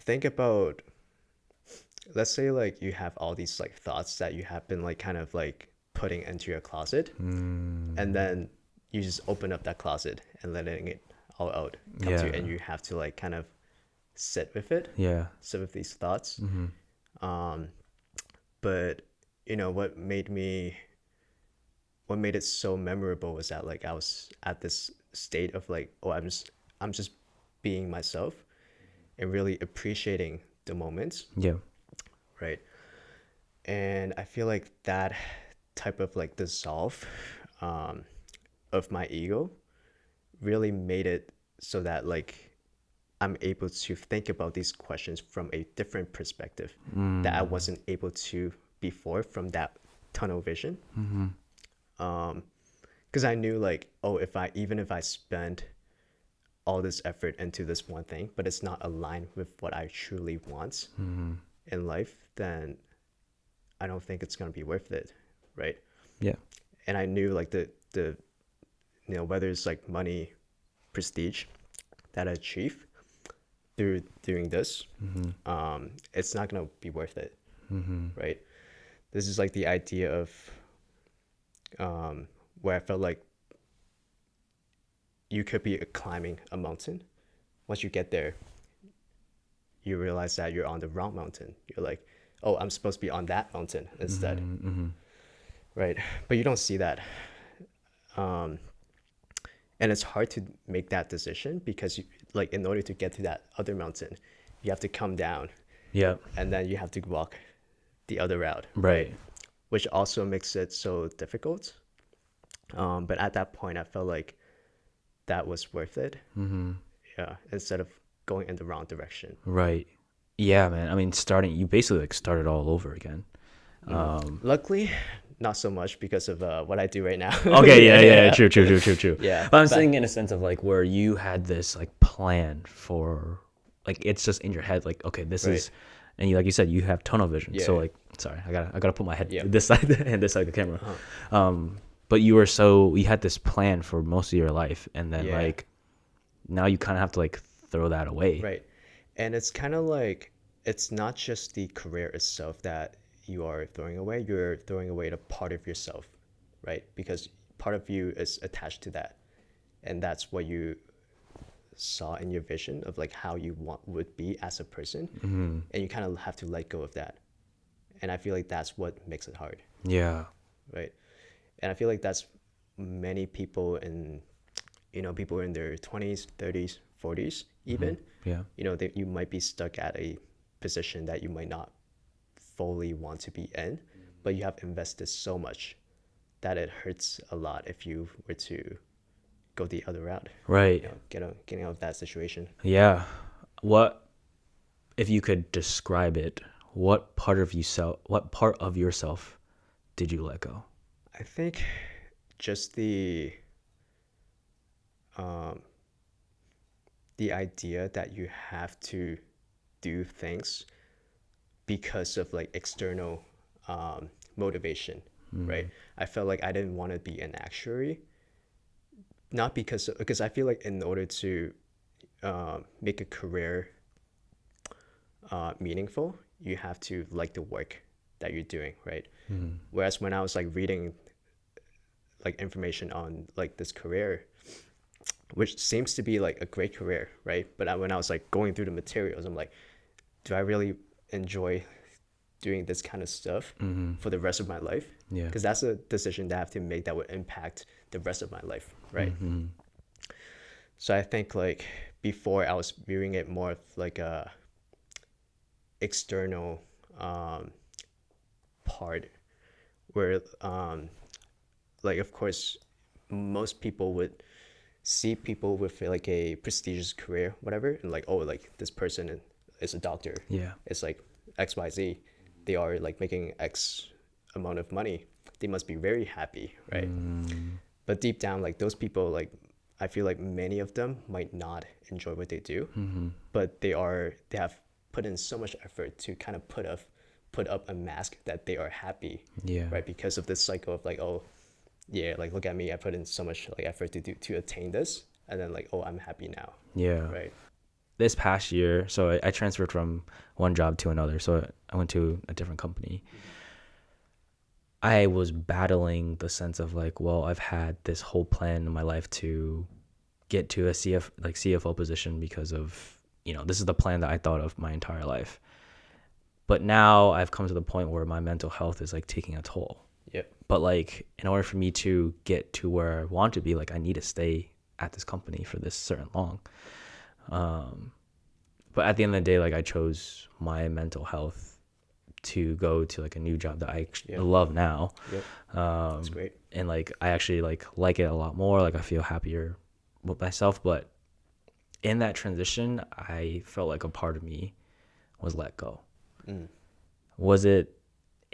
think about, let's say like you have all these like thoughts that you have been like kind of like putting into your closet, and then you just open up that closet and letting it all out come to you, Yeah. and you have to like kind of sit with it, Yeah. sit with these thoughts. But you know what made it so memorable was that like I was at this state of like, oh, I'm just being myself and really appreciating the moments, Yeah. right? And I feel like that type of like dissolve of my ego really made it so that like I'm able to think about these questions from a different perspective that I wasn't able to before from that tunnel vision. Because I knew like, oh, if I spend all this effort into this one thing, but it's not aligned with what I truly want in life, then I don't think it's gonna be worth it, right? Yeah. And I knew like the whether it's like money, prestige that I achieve through doing this, it's not gonna be worth it, right? This is like the idea of where I felt like you could be climbing a mountain. Once you get there, you realize that you're on the wrong mountain. You're like, oh, I'm supposed to be on that mountain instead, right? But you don't see that. And it's hard to make that decision because you, like in order to get to that other mountain, you have to come down Yeah. and then you have to walk the other route, Right. which also makes it so difficult. But at that point, I felt like that was worth it. Yeah, instead of going in the wrong direction. Right. Yeah, man. I mean, you basically like started all over again. Luckily, not so much because of what I do right now. Okay, yeah. True. Yeah, But I'm saying in a sense of like where you had this like plan for, like it's just in your head, like, okay, this Right. is, and you, like you said, you have tunnel vision. So Yeah. like, sorry, I gotta put my head Yeah. this side and this side of the camera. But you had this plan for most of your life, and then Yeah. like now you kind of have to like throw that away. Right. And it's kind of like, it's not just the career itself that you are throwing away, you're throwing away the part of yourself, right? Because part of you is attached to that. And that's what you saw in your vision of like how you would be as a person. And you kind of have to let go of that. And I feel like that's what makes it hard, Yeah. right? And I feel like that's many people in, people in their 20s, 30s, 40s even. Yeah. You might be stuck at a position that you might not fully want to be in, but you have invested so much that it hurts a lot if you were to go the other route, Right. getting out of that situation. Yeah. What, if you could describe it, what part of yourself did you let go? I think just um, the idea that you have to do things because of like external motivation, right? I felt like I didn't want to be an actuary, not because I feel like in order to make a career meaningful, you have to like the work that you're doing, right? Whereas when I was like reading like information on like this career, which seems to be like a great career, right? But when I was like going through the materials, I'm like, do I really enjoy doing this kind of stuff for the rest of my life? Yeah. Because that's a decision that I have to make that would impact the rest of my life, right? So I think like before I was viewing it more of like a external part where like of course most people would see people with like a prestigious career, whatever, and like, oh, like this person is a doctor. Yeah. It's like XYZ. They are like making X amount of money. They must be very happy, right? But deep down, like those people, like I feel like many of them might not enjoy what they do, but they have put in so much effort to kind of put up a mask that they are happy, Yeah. right? Because of this cycle of like, oh, yeah, like look at me, I put in so much like effort to attain this, and then like, oh, I'm happy now, Yeah. right? This past year, so I transferred from one job to another. So I went to a different company. I was battling the sense of like, well, I've had this whole plan in my life to get to a CFO position because of, this is the plan that I thought of my entire life. But now I've come to the point where my mental health is like taking a toll. Yep. But like in order for me to get to where I want to be, like I need to stay at this company for this certain long. But at the end of the day, like I chose my mental health to go to like a new job that I love now. Yep. That's great. And like I actually like it a lot more. Like I feel happier with myself. But in that transition, I felt like a part of me was let go. Was it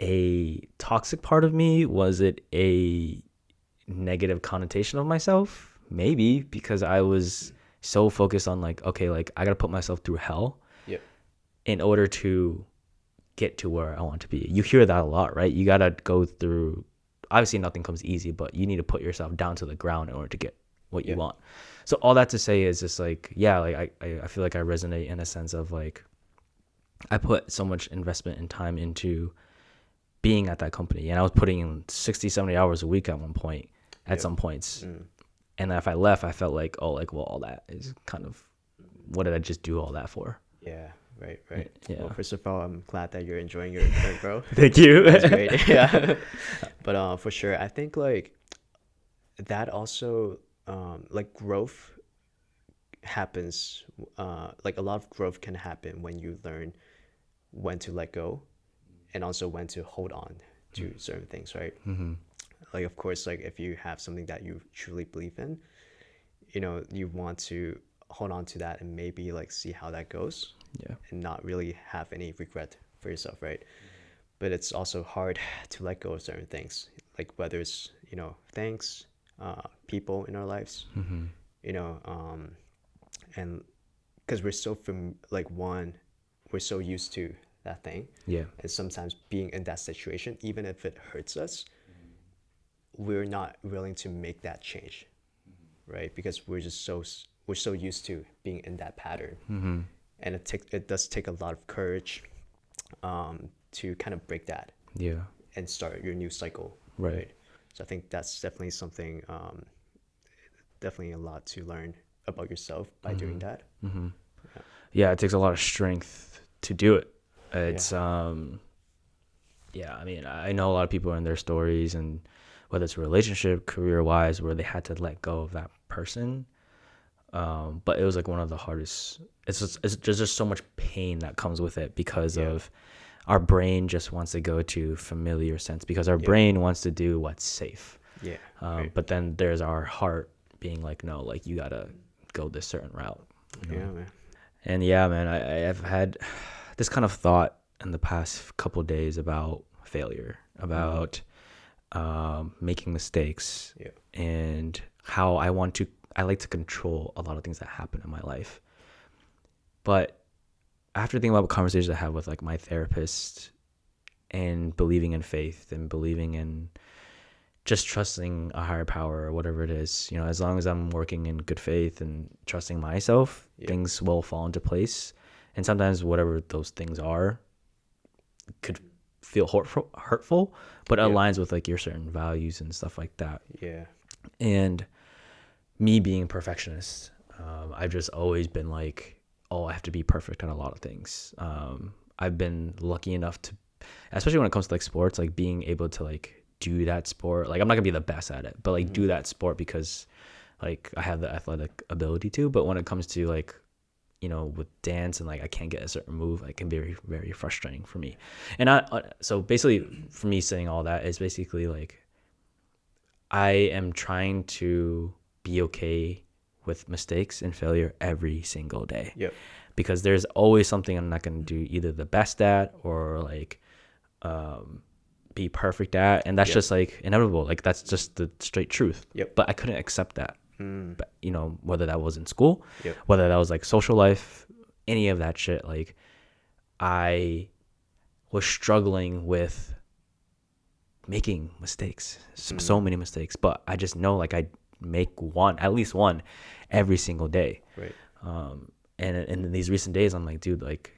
a toxic part of me? Was it a negative connotation of myself? Maybe, because I was so focused on like, okay, like I gotta put myself through hell in order to get to where I want to be. You hear that a lot, right? You gotta go through, obviously nothing comes easy, but you need to put yourself down to the ground in order to get what you want. So all that to say is just like, yeah, like I feel like I resonate in a sense of like, I put so much investment and time into being at that company, and I was putting in 60, 70 hours a week at one point, at some points. And if I left, I felt like, oh, like, well, all that is kind of, what did I just do all that for? Yeah, right. Yeah. Well, first of all, I'm glad that you're enjoying your intern, bro. Thank you. That's great. Yeah. But for sure, I think like that also like growth happens. Like a lot of growth can happen when you learn when to let go, and also when to hold on to certain things, right? Like of course, like if you have something that you truly believe in, you want to hold on to that and maybe like see how that goes, and not really have any regret for yourself, right? But it's also hard to let go of certain things, like whether it's things, people in our lives, and because we're so we're so used to that thing, and sometimes being in that situation, even if it hurts us, we're not willing to make that change, right? Because we're so used to being in that pattern, and it does take a lot of courage to kind of break that, and start your new cycle, right? So I think that's definitely something, definitely a lot to learn about yourself by doing that. Yeah, it takes a lot of strength to do it. It's I mean, I know a lot of people in their stories, and whether it's a relationship, career-wise, where they had to let go of that person. But it was like one of the hardest. There's just so much pain that comes with it because of our brain just wants to go to familiar sense, because our brain wants to do what's safe. But then there's our heart being like, no, like you gotta go this certain route. Yeah, man. And yeah, man, I've had this kind of thought in the past couple of days about failure, about making mistakes, Yeah. and how I like to control a lot of things that happen in my life. But after thinking about conversations I have with like my therapist and believing in faith and believing in just trusting a higher power or whatever it is, as long as I'm working in good faith and trusting myself, things will fall into place. And sometimes whatever those things are could feel hurtful, but it aligns with like your certain values and stuff like that. Yeah. And me being a perfectionist, I've just always been like, oh, I have to be perfect on a lot of things. I've been lucky enough to, especially when it comes to like sports, like being able to like do that sport. Like I'm not gonna be the best at it, but like do that sport because like I have the athletic ability to. But when it comes to like, with dance and like I can't get a certain move, it can be very, very frustrating for me. And so basically for me saying all that is basically like I am trying to be okay with mistakes and failure every single day. Yep. Because there's always something I'm not going to do either the best at or like be perfect at, and that's just like inevitable. Like that's just the straight truth. Yep. But I couldn't accept that. But whether that was in school, whether that was like social life, any of that shit, like I was struggling with making mistakes, so many mistakes, but I just know like I make at least one every single day. Right. And in these recent days, I'm like, dude, like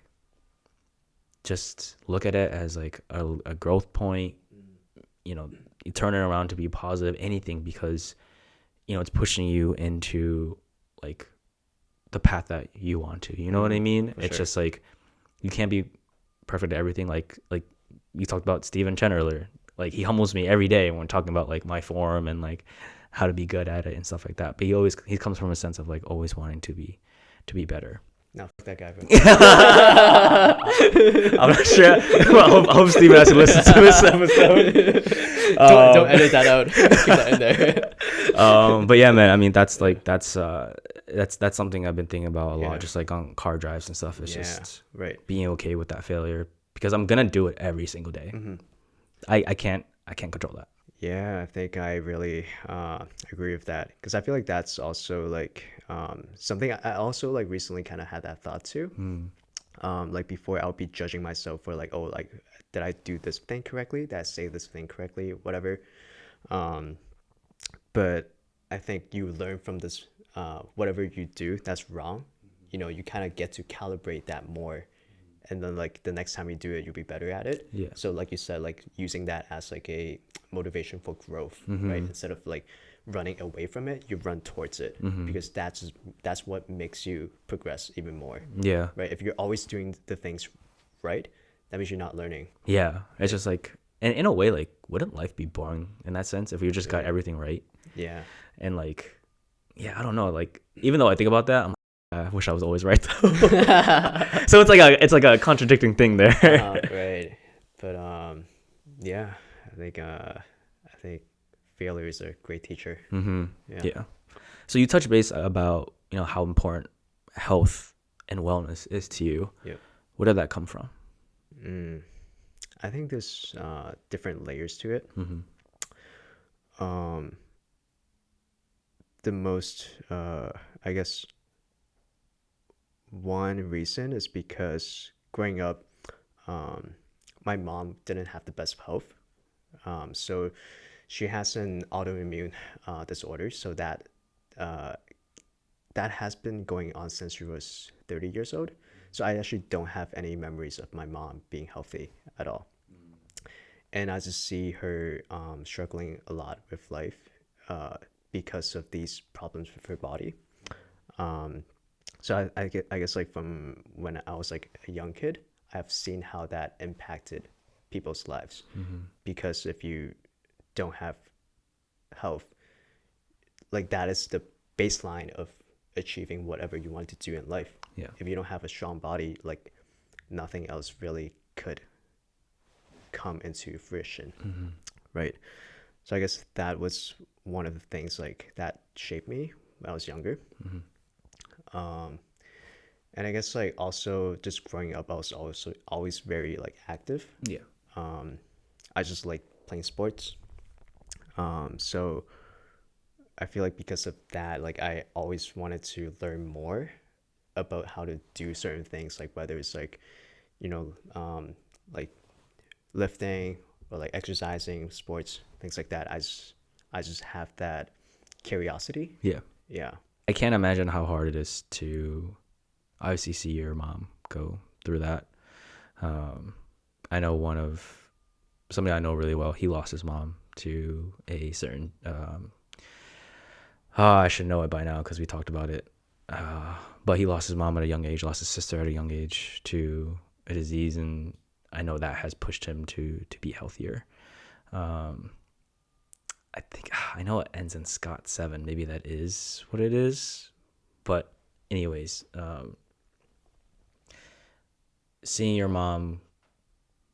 just look at it as like a growth point, you turn it around to be positive, anything, because it's pushing you into like the path that you want to, you know what I mean? It's just like you can't be perfect at everything. Like you talked about Steve and Chen earlier. Like he humbles me every day when talking about like my form and like how to be good at it and stuff like that. But he comes from a sense of like always wanting to be better. No, fuck that guy. I'm not sure. Well, I hope Steven has to listen to this episode. Don't edit that out. Keep that in there. But yeah, man. I mean, that's something I've been thinking about a lot. Just like on car drives and stuff. It's just being okay with that failure because I'm gonna do it every single day. I can't control that. Yeah, I think I really agree with that because I feel like that's also like something I also like recently kind of had that thought too. Like before, I would be judging myself for like, oh, like did I do this thing correctly? Did I say this thing correctly? Whatever. But I think you learn from this. Whatever you do that's wrong, you kind of get to calibrate that more. And then like the next time you do it, you'll be better at it. Yeah. So like you said, like using that as like a motivation for growth, right? Instead of like running away from it, you run towards it because that's what makes you progress even more. Yeah. Right. If you're always doing the things right, that means you're not learning. Yeah. It's just like, and in a way, like, wouldn't life be boring in that sense if you just got everything right? Yeah. And like, yeah, I don't know. Like, even though I think about that, I wish I was always right though. So it's like a contradicting thing there. Right. But yeah, I think failure is a great teacher. Yeah. So you touched base about how important health and wellness is to you. Yeah. Where did that come from? I think there's different layers to it. The most I guess one reason is because growing up, my mom didn't have the best health. So she has an autoimmune disorder. So that has been going on since she was 30 years old. So I actually don't have any memories of my mom being healthy at all. And I just see her struggling a lot with life because of these problems with her body. So I guess like from when I was like a young kid, I've seen how that impacted people's lives. Because if you don't have health, like that is the baseline of achieving whatever you want to do in life. Yeah. If you don't have a strong body, like nothing else really could come into fruition. Right. So I guess that was one of the things like that shaped me when I was younger. And I guess like also just growing up, I was always very like active. Yeah. I just like playing sports. So I feel like because of that, like I always wanted to learn more about how to do certain things, like whether it's like, you know, like lifting or like exercising, sports, things like that. I just have that curiosity. Yeah. Yeah. I can't imagine how hard it is to obviously see your mom go through that. I know somebody I know really well, he lost his mom to a certain, I should know it by now because we talked about it. But he lost his mom at a young age, lost his sister at a young age to a disease. And I know that has pushed him to be healthier. I think I know it ends in Scott 7. Maybe that is what it is. But anyways, seeing your mom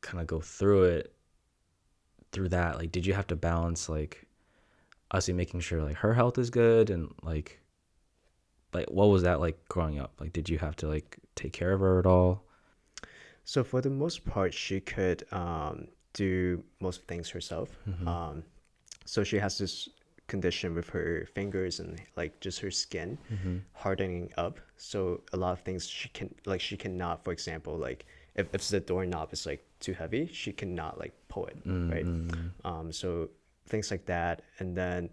kind of go through that, like, did you have to balance like obviously making sure like her health is good and like what was that like growing up? Like, did you have to like take care of her at all? So for the most part, she could do most things herself. So she has this condition with her fingers and like just her skin hardening up. So a lot of things she cannot, for example, like if the doorknob is like too heavy, she cannot like pull it, right? So things like that. And then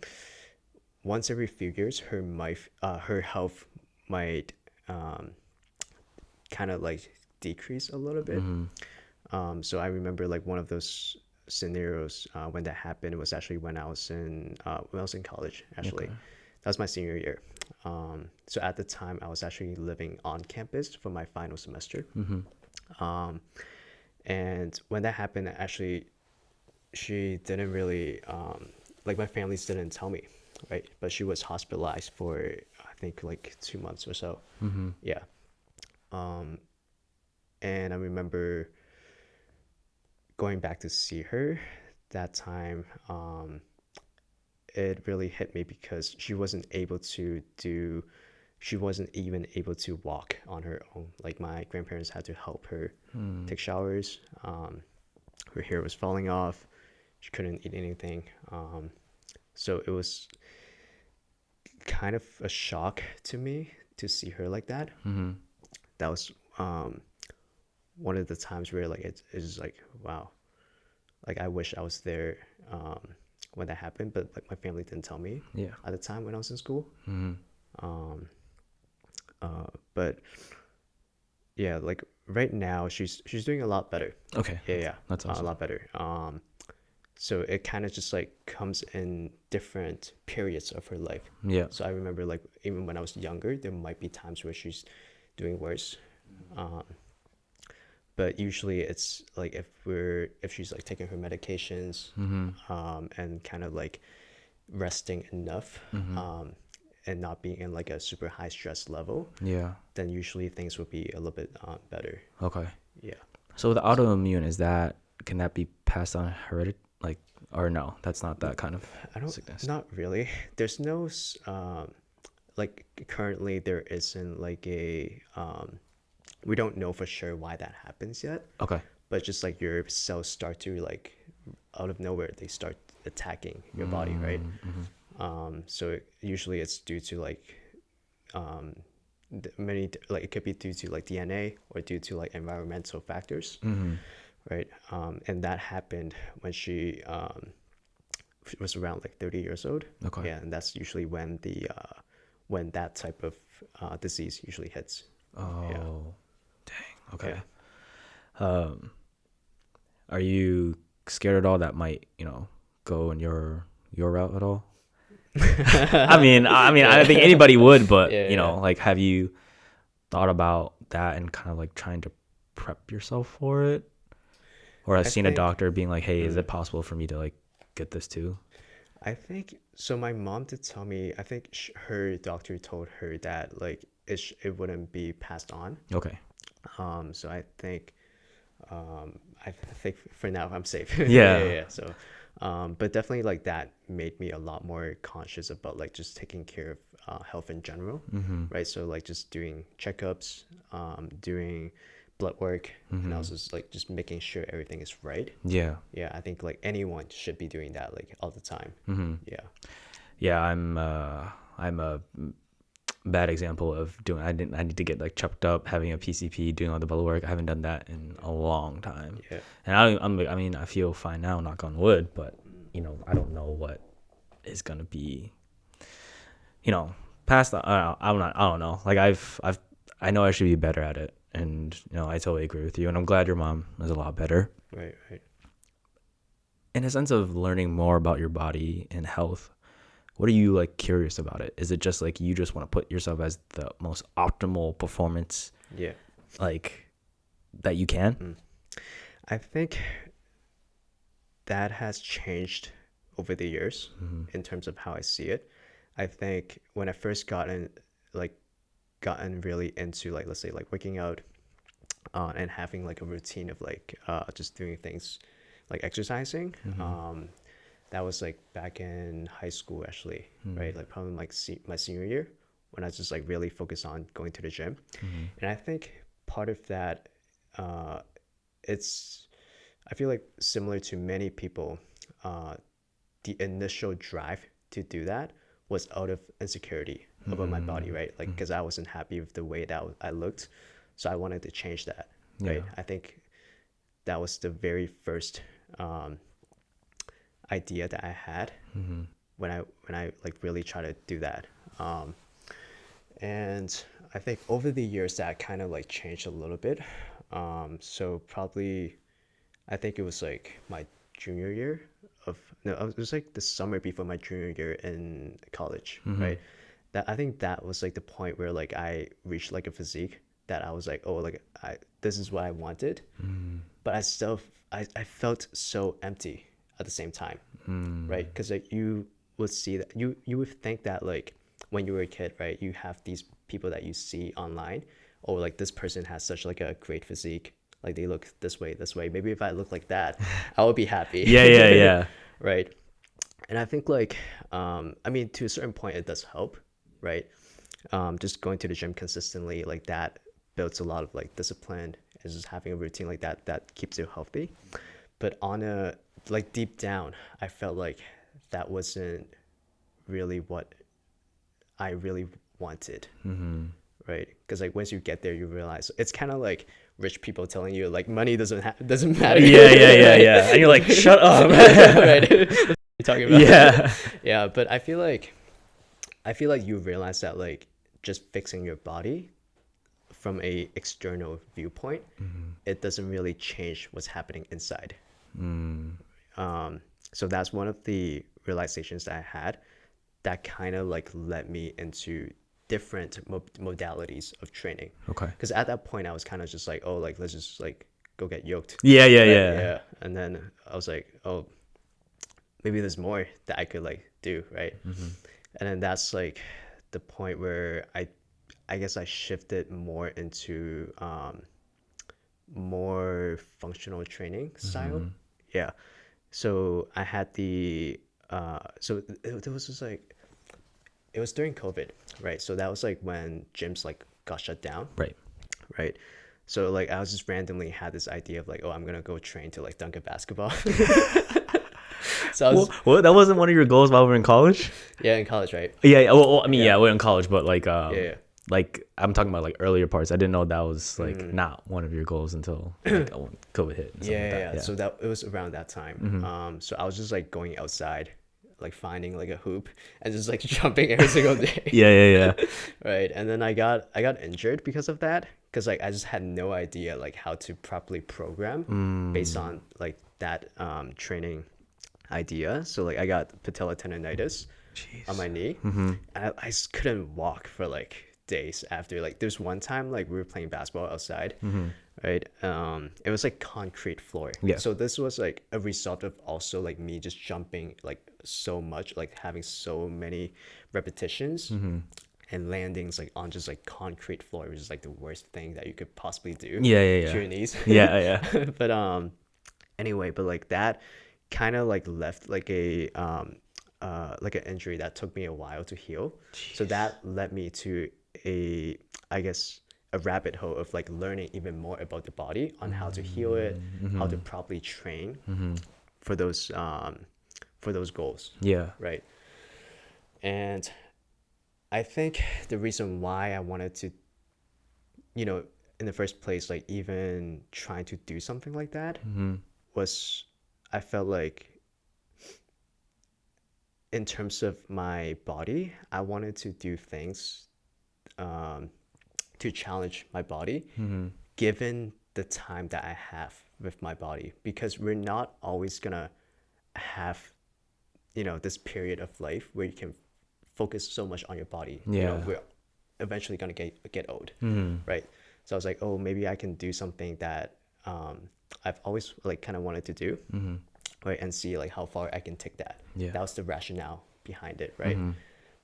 once every few years, her health might kind of like decrease a little bit. So I remember like one of those scenarios when that happened. It was actually when I was in college. Actually, that was my senior year. So at the time, I was actually living on campus for my final semester. And when that happened, actually, she didn't really like my family didn't tell me, right? But she was hospitalized for I think like 2 months or so. Yeah. And I remember going back to see her that time. It really hit me because she wasn't even able to walk on her own. Like my grandparents had to help her take showers. Her hair was falling off. She couldn't eat anything. So it was kind of a shock to me to see her like that. That was one of the times where like it's just like wow, like I wish I was there when that happened, but like my family didn't tell me at the time when I was in school. But yeah, like right now she's doing a lot better. Okay. Yeah, That's awesome. a lot better. So it kind of just like comes in different periods of her life. Yeah. So I remember like even when I was younger, there might be times where she's doing worse. But usually it's like if she's like taking her medications and kind of like resting enough and not being in like a super high stress level, Yeah. then usually things would be a little bit better. Okay. Yeah. So the autoimmune, can that be passed on like, or no, that's not that kind of sickness? Not really. There's no like currently there isn't like a we don't know for sure why that happens yet. Okay. But just like your cells start to like out of nowhere they start attacking your body, right? So usually it's due to like like it could be due to like DNA or due to like environmental factors, right? And that happened when she was around like 30 years old. Okay. Yeah, and that's usually when that type of disease usually hits. Oh, Yeah. dang. Okay. Yeah. Are you scared at all that might, go in your route at all? I mean, I don't think anybody would, but like, have you thought about that and kind of like trying to prep yourself for it? Or have seen a doctor being like, hey, is it possible for me to like get this too? I think so. My mom did tell me. I think her doctor told her that like it wouldn't be passed on. Okay. So I think I think for now I'm safe. Yeah. So, but definitely like that made me a lot more conscious about like just taking care of health in general, right? So like just doing checkups, doing blood work, and also like just making sure everything is right. Yeah. Yeah, I think like anyone should be doing that like all the time. Yeah. Yeah, I'm a bad example of doing. I need to get like checked up, having a PCP, doing all the blood work. I haven't done that in a long time. Yeah. And I mean, I feel fine now, knock on wood, but I don't know what is gonna be, past the, I don't know. Like I know I should be better at it, and I totally agree with you, and I'm glad your mom is a lot better. Right. Right. In a sense of learning more about your body and health, what are you like curious about it? Is it just like you just want to put yourself as the most optimal performance Yeah. like that you can? I think that has changed over the years in terms of how I see it. I think when I first gotten really into like let's say like working out and having like a routine of like just doing things like exercising. That was like back in high school actually, right? Like probably like my senior year when I was just like really focused on going to the gym. And I think part of that, it's I feel like similar to many people, the initial drive to do that was out of insecurity about my body, right? Like because I wasn't happy with the way that I looked, so I wanted to change that, right? Yeah. I think that was the very first idea that I had when I like really try to do that. And I think over the years that kind of like changed a little bit. So probably I think it was like my junior year of no, it was like the summer before my junior year in college, right? That I think that was like the point where like I reached like a physique that I was like, oh, like this is what I wanted, but I felt so empty at the same time, right? Because like you would see that you would think that like when you were a kid, right, you have these people that you see online, oh, like this person has such like a great physique, like they look this way. Maybe if I look like that, I would be happy. Yeah. Right. And I think like I mean to a certain point it does help, right? Just going to the gym consistently like that builds a lot of like discipline and just having a routine like that keeps you healthy. But on a like deep down, I felt like that wasn't really what I really wanted, right? Because like once you get there, you realize it's kind of like rich people telling you like money doesn't matter. Yeah. And you're like, shut up. Right? You're talking about. Yeah. Yeah, but I feel like you realize that like just fixing your body from a external viewpoint, it doesn't really change what's happening inside. So that's one of the realizations that I had that kind of like led me into different modalities of training. Okay. Because at that point I was kind of just like, oh, like let's just like go get yoked. Yeah. Yeah. And then I was like, oh, maybe there's more that I could like do, right? And then that's like the point where I guess I shifted more into more functional training style. Yeah. So I had the so it was just like it was during COVID, right? So that was like when gyms like got shut down, Right. right? So like I was just randomly had this idea of like, oh, I'm gonna go train to like dunk a basketball. So I was Well, that wasn't one of your goals while we were in college? yeah in college, right? Yeah. Well, I mean, Yeah. yeah, we're in college, but like, Yeah. like I'm talking about like earlier parts. I didn't know that was like not one of your goals until like when COVID hit. And stuff like that. Yeah. So that it was around that time. So I was just like going outside, like finding like a hoop and just like jumping every single day. Yeah. Right. And then I got injured because of that. Because like I just had no idea like how to properly program based on like that training idea. So like I got patella tendonitis on my knee. I just couldn't walk for like days after. Like there's one time like we were playing basketball outside, right? It was like concrete floor. Yeah. So this was like a result of also like me just jumping like so much, like having so many repetitions. and landings like on just like concrete floor, which is like the worst thing that you could possibly do Yeah. to your knees. Yeah. But anyway, but like that kind of like left like an injury that took me a while to heal. So that led me to a, I guess, a rabbit hole of like learning even more about the body on how to heal it, how to properly train for those goals, Yeah. right? And I think the reason why I wanted to, in the first place, like even trying to do something like that was, I felt like in terms of my body, I wanted to do things to challenge my body, given the time that I have with my body, because we're not always gonna have, this period of life where you can focus so much on your body. Yeah. We're eventually gonna get old, right? So I was like, oh, maybe I can do something that I've always like kind of wanted to do, right, and see like how far I can take that. Yeah. That was the rationale behind it, right?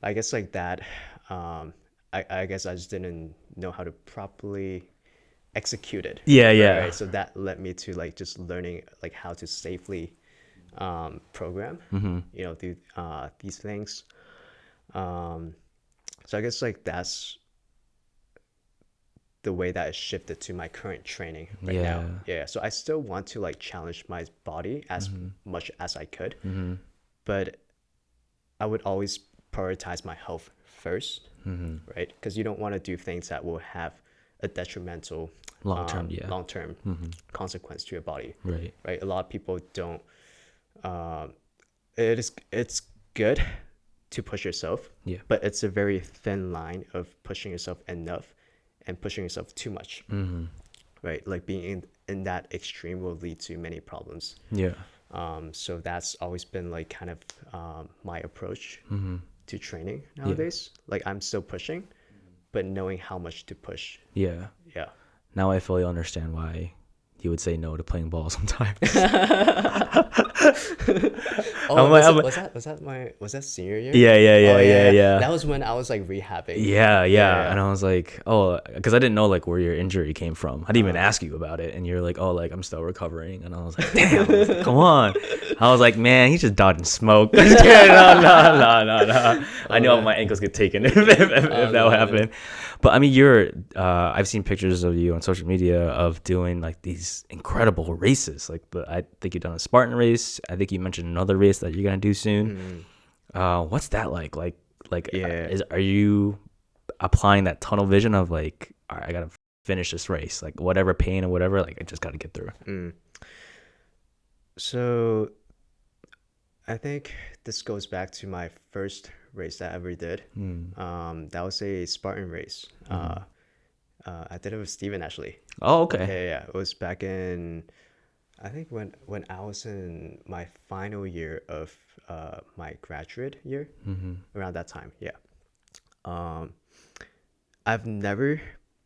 I guess like that, I guess I just didn't know how to properly execute it. Yeah. Right? So that led me to like just learning like how to safely program, do these things. So I guess like that's the way that I shifted to my current training right now. Yeah. So I still want to like challenge my body as much as I could, but I would always prioritize my health first, right? Because you don't want to do things that will have a detrimental long-term consequence to your body, right? A lot of people don't. It's good to push yourself, but it's a very thin line of pushing yourself enough and pushing yourself too much, right? Like being in that extreme will lead to many problems. So that's always been like kind of my approach to training nowadays. Like I'm still pushing, but knowing how much to push. Yeah. Now I fully understand why you would say no to playing ball sometimes. Was that senior year? Yeah. That was when I was like rehabbing. Yeah. And I was like, oh, because I didn't know like where your injury came from. I didn't even ask you about it, and you're like, oh, like I'm still recovering, and I was like, damn, come on. I was like, man, he's just dodging smoke. No. I know my ankles get taken if that would happen. But I mean, I've seen pictures of you on social media of doing like these incredible races. Like, I think you've done a Spartan race. I think you mentioned another race that you're gonna do soon. What's that like? Are you applying that tunnel vision of like, all right, I gotta finish this race, like whatever pain or whatever, like I just gotta get through. So I think this goes back to my first race that I ever did. That was a Spartan race. I did it with Steven actually. Oh, okay. Yeah. It was back in, I think when I was in my final year of my graduate year, around that time. Yeah. I've never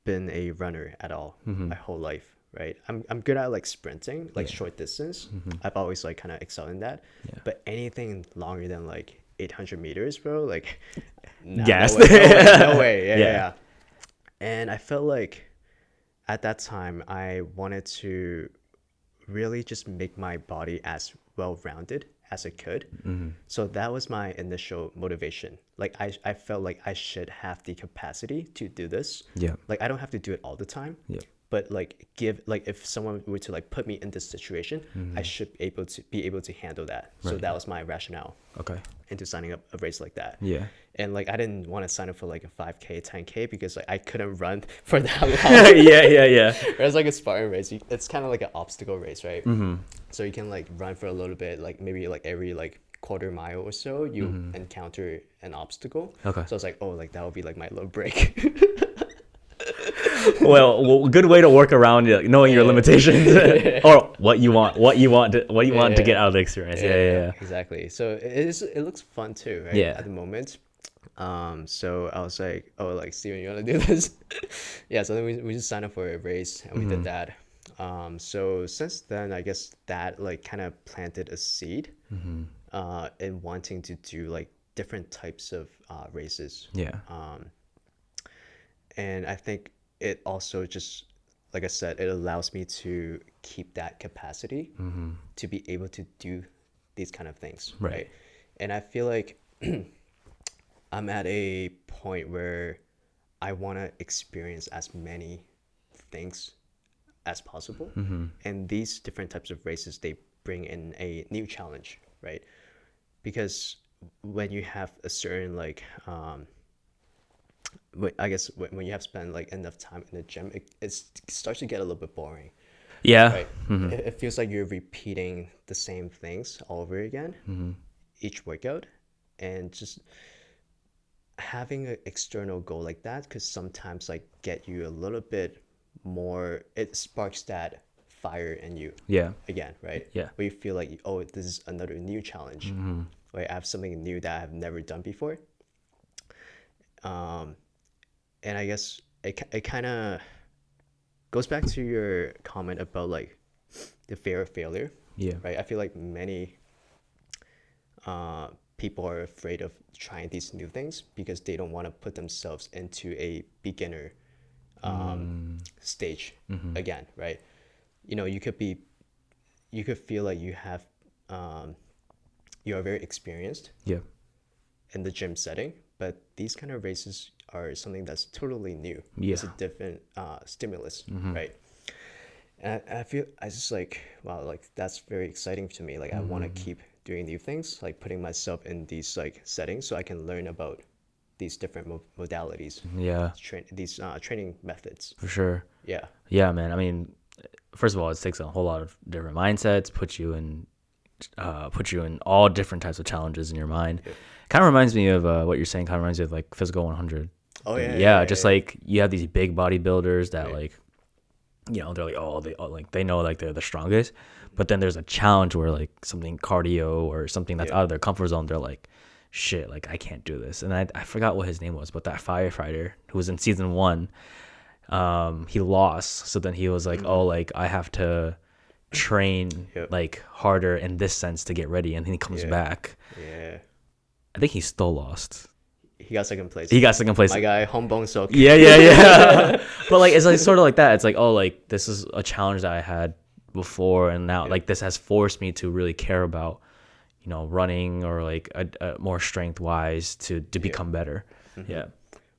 been a runner at all my whole life. Right, I'm good at like sprinting, like short distance. I've always like kind of excelled in that. But anything longer than like 800 meters, bro, like Gas. No way. Yeah. And I felt like at that time I wanted to really just make my body as well-rounded as it could. So that was my initial motivation. Like I felt like I should have the capacity to do this. Like I don't have to do it all the time. But like if someone were to like put me in this situation, I should be able to handle that. So that was my rationale into signing up a race like that. And like I didn't want to sign up for like a 5K 10K because like I couldn't run for that long. Yeah Whereas like a Spartan race, it's kind of like an obstacle race, right? So you can like run for a little bit, like maybe like every like quarter mile or so you encounter an obstacle. So I was like, oh, like that would be like my little break. well, good way to work around knowing your limitations or what you want to get out of the experience. Yeah. Exactly. So it looks fun too, right? At the moment. So I was like, oh, like Steven, you want to do this? So then we just signed up for a race and we did that. So since then, I guess that like kind of planted a seed in wanting to do like different types of races. And I think it also just, like I said, it allows me to keep that capacity to be able to do these kind of things, Right. right? And I feel like I'm at a point where I want to experience as many things as possible. And these different types of races, they bring in a new challenge, right? Because when you have a certain like I guess when you have spent like enough time in the gym, it starts to get a little bit boring, Yeah. right? It feels like you're repeating the same things all over again each workout, and just having an external goal like that could sometimes like get you a little bit more. It sparks that fire in you Yeah. again, right? Yeah. Where you feel like, oh, this is another new challenge, right? I have something new that I've never done before. And I guess it kind of goes back to your comment about like the fear of failure, Yeah. right? I feel like many people are afraid of trying these new things because they don't want to put themselves into a beginner stage again, right? You know, you could feel like you are very experienced Yeah. in the gym setting, but these kind of races are something that's totally new. Yeah. It's a different stimulus, right? And I feel I just like, wow, like that's very exciting to me. Like I want to keep doing new things, like putting myself in these like settings so I can learn about these different modalities, Yeah. these training methods. For sure. Yeah, Yeah, man. I mean, first of all, it takes a whole lot of different mindsets, put you in all different types of challenges in your mind. yeah. Kind of reminds me of what you're saying. Kind of reminds me of like physical 100. Oh yeah, Yeah, just like you have these big bodybuilders that Right. like, you know, they're like, like they know like they're the strongest, but then there's a challenge where like something cardio or something that's Yeah. out of their comfort zone. They're like, shit, like I can't do this. And I forgot what his name was, but that firefighter who was in season 1, he lost. So then he was like, oh, like I have to train Yep. like harder in this sense to get ready. And then he comes Yeah. back. Yeah. I think he still lost. He got second place. He got second place. My guy, Hombong Sok. Yeah. But like it's like sort of like that. It's like, oh, like this is a challenge that I had before, and now like this has forced me to really care about, you know, running or like a more strength wise to become better. Yeah.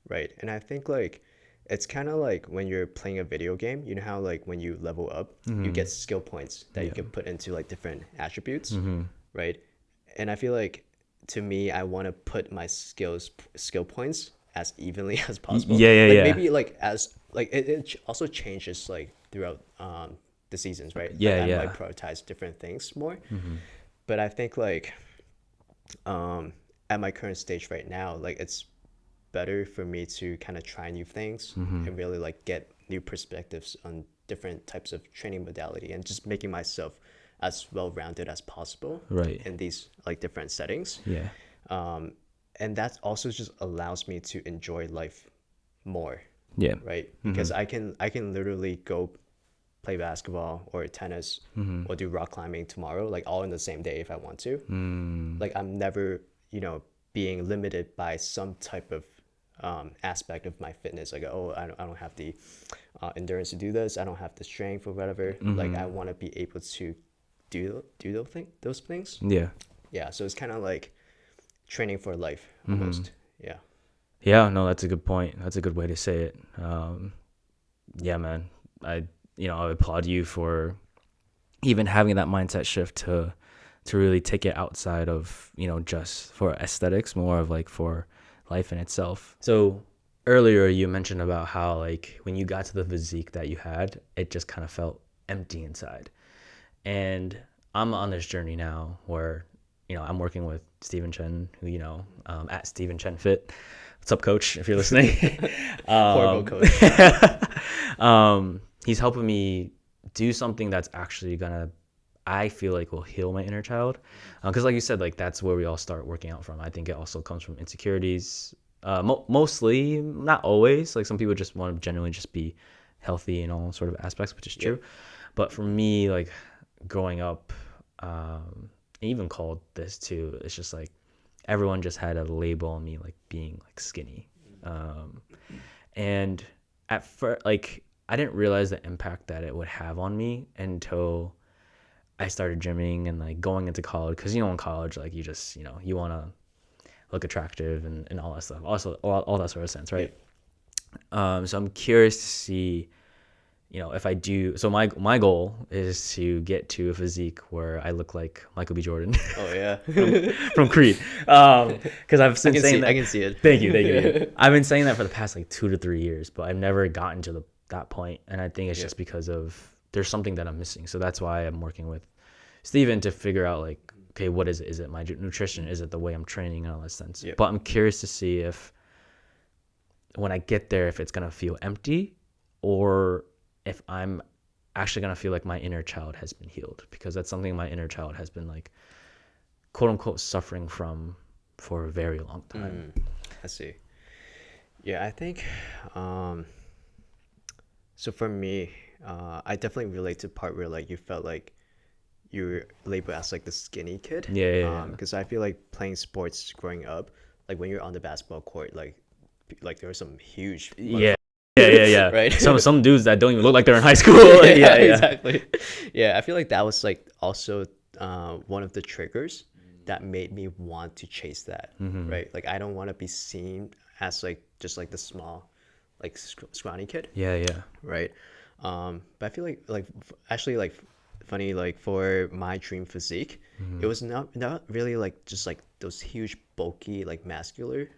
Right. And I think like it's kind of like when you're playing a video game, you know how like when you level up, you get skill points that you can put into like different attributes, right? And I feel like to me, I want to put my skill points as evenly as possible. Yeah. Like maybe like as like it also changes like throughout the seasons, right? Yeah, Like, I yeah. might prioritize different things more. But I think like at my current stage right now, like it's better for me to kind of try new things and really like get new perspectives on different types of training modality and just making myself as well-rounded as possible Right. in these like different settings. Yeah. And that also just allows me to enjoy life more, Yeah. right? Because I can literally go play basketball or tennis or do rock climbing tomorrow, like all in the same day if I want to. Like I'm never, you know, being limited by some type of aspect of my fitness. Like, oh, I don't have the endurance to do this. I don't have the strength or whatever. Like I want to be able to do those things. Yeah. Yeah. So it's kind of like training for life almost. Yeah. Yeah, no, that's a good point. That's a good way to say it. Yeah, man. I applaud you for even having that mindset shift to really take it outside of, you know, just for aesthetics, more of like for life in itself. So earlier you mentioned about how like when you got to the physique that you had, it just kind of felt empty inside. And I'm on this journey now where, you know, I'm working with Stephen Chen, who, you know, at Stephen Chen Fit. What's up, coach, if you're listening? Horrible coach. He's helping me do something that's actually gonna, I feel like, will heal my inner child. Because like you said, like that's where we all start working out from. I think it also comes from insecurities. Mostly, not always. Like some people just want to genuinely just be healthy in all sort of aspects, which is true. But for me, like growing up, and even called this too, it's just like everyone just had a label on me like being like skinny. And at first, like, I didn't realize the impact that it would have on me until I started gymming and like going into college. Because in college, like, you just, you want to look attractive and all that stuff. Also, all that sort of sense, right? So I'm curious to see, if I do. So my goal is to get to a physique where I look like Michael B. Jordan. Oh yeah. from Creed. Because I've been saying that. I can see it. Thank you. I've been saying that for the past like 2 to 3 years, but I've never gotten to that point, and I think it's just because of there's something that I'm missing. So that's why I'm working with Steven to figure out, like, okay, what is it? Is it my nutrition? Is it the way I'm training and all that sense? But I'm curious to see if when I get there, if it's gonna feel empty, or if I'm actually gonna feel like my inner child has been healed, because that's something my inner child has been, like, quote unquote, suffering from for a very long time. I see. Yeah, I think so for me, I definitely relate to the part where, like, you felt like you were labeled as like the skinny kid. Because I feel like playing sports growing up, like when you're on the basketball court, like there were some huge right? Some dudes that don't even look like they're in high school. Exactly. Yeah, I feel like that was like also one of the triggers that made me want to chase that, right? Like, I don't want to be seen as like just like the small, like scrawny kid. Right. But I feel like actually, like, funny, like, for my dream physique, it was not really like just like those huge bulky like muscular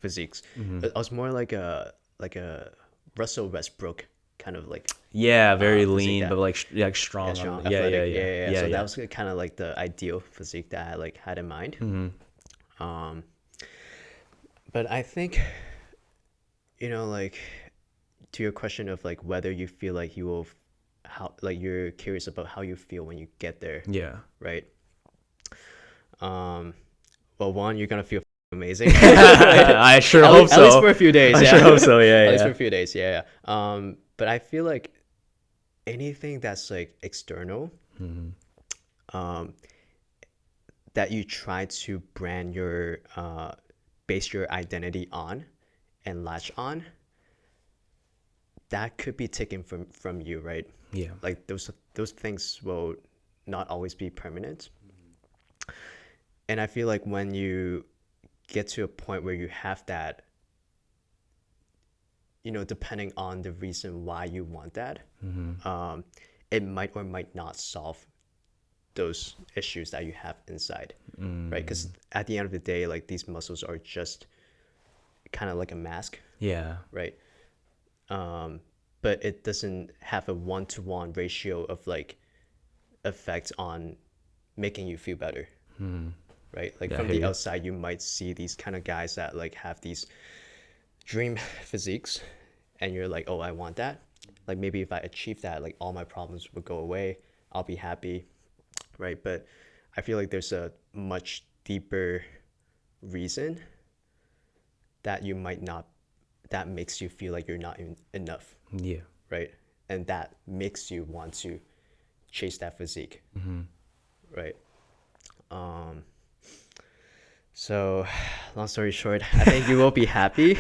physiques. I was more like a Russell Westbrook kind of like very lean, but like strong. Athletic. So that was kind of like the ideal physique that I like had in mind. But I think, like, to your question of like whether you feel like you will you're curious about how you feel when you get there, right? Well, one, you're gonna feel amazing. I sure hope so. At least for a few days. I sure hope so. At least for a few days. But I feel like anything that's like external, that you try to brand your base your identity on and latch on, that could be taken from you, right? Like, those things will not always be permanent. And I feel like when you get to a point where you have that, depending on the reason why you want that, it might or might not solve those issues that you have inside, right? Because at the end of the day, like, these muscles are just kind of like a mask, right? But it doesn't have a 1-to-1 ratio of like effect on making you feel better, right? Like, from the outside, you might see these kind of guys that like have these dream physiques, and you're like, oh, I want that. Like, maybe if I achieve that, like, all my problems would go away. I'll be happy, right? But I feel like there's a much deeper reason that you might not, that makes you feel like you're not enough, right? And that makes you want to chase that physique, right? So, long story short, I think you will be happy.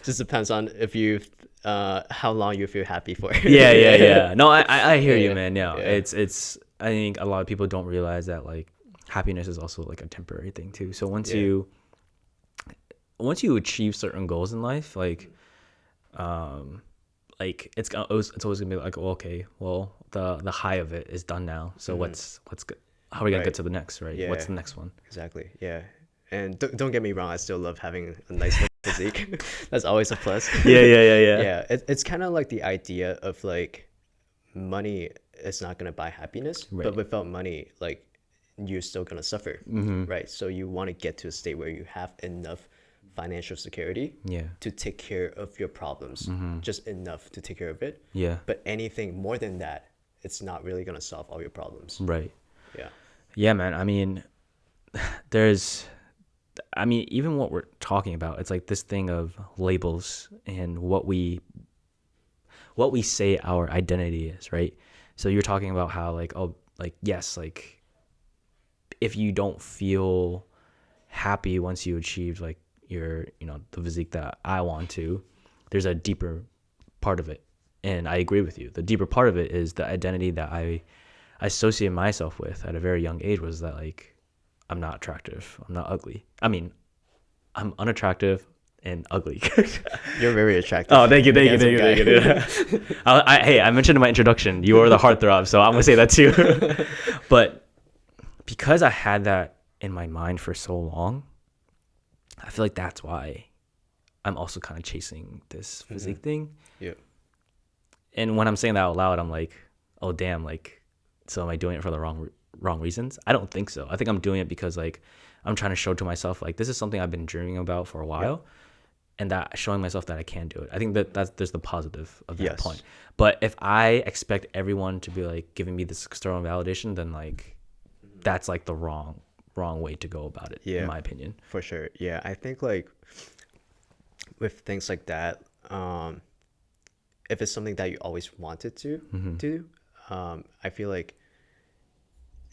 Just depends on if you how long you feel happy for. No, I hear you, man. It's I think a lot of people don't realize that, like, happiness is also like a temporary thing too. So once you achieve certain goals in life, like it's always gonna be like, oh, okay, well, the high of it is done now. So what's good? How are we gonna get to the next, right? What's the next one? Exactly. And don't get me wrong, I still love having a nice physique. That's always a plus. It's kind of like the idea of like, money is not gonna buy happiness, but without money, like, you're still gonna suffer, right? So you want to get to a state where you have enough financial security to take care of your problems, just enough to take care of it. But anything more than that, it's not really gonna solve all your problems. Yeah, man. I mean, even what we're talking about, it's like this thing of labels and what we say our identity is, right? So you're talking about how, like, oh, like, yes, like, if you don't feel happy once you achieved, like, your the physique that I want to, there's a deeper part of it. And I agree with you. The deeper part of it is the identity that I associate myself with at a very young age was that like I'm not attractive, I'm not ugly. I mean, I'm unattractive and ugly. You're very attractive. Oh, thank you. Hey, I mentioned in my introduction, you are the heartthrob, so I'm gonna say that too. But because I had that in my mind for so long, I feel like that's why I'm also kind of chasing this physique thing. Yeah. And when I'm saying that out loud, I'm like, oh damn, like, so am I doing it for the wrong reasons? I don't think so. I think I'm doing it because like I'm trying to show to myself like this is something I've been dreaming about for a while. Yeah. And that showing myself that I can do it. I think there's the positive of that point. But if I expect everyone to be like giving me this external validation, then like that's like the wrong way to go about it, in my opinion. For sure. Yeah, I think like with things like that, if it's something that you always wanted to do, I feel like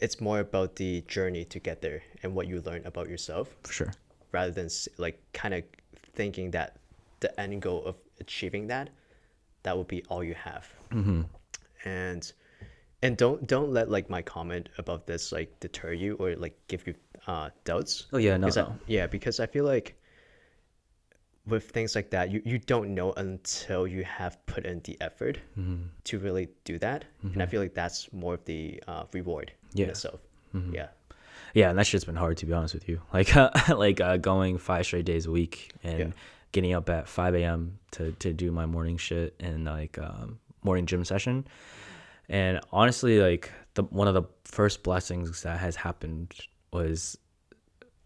it's more about the journey to get there and what you learn about yourself. For sure. Rather than like kind of thinking that the end goal of achieving that will be all you have. And don't let like my comment about this like deter you or like give you doubts. Oh yeah, no. Because I feel like with things like that, you don't know until you have put in the effort to really do that. And I feel like that's more of the reward in itself. Yeah, and that shit's been hard, to be honest with you. Like going 5 straight days a week and getting up at 5 a.m. to do my morning shit and like morning gym session. And honestly, like one of the first blessings that has happened was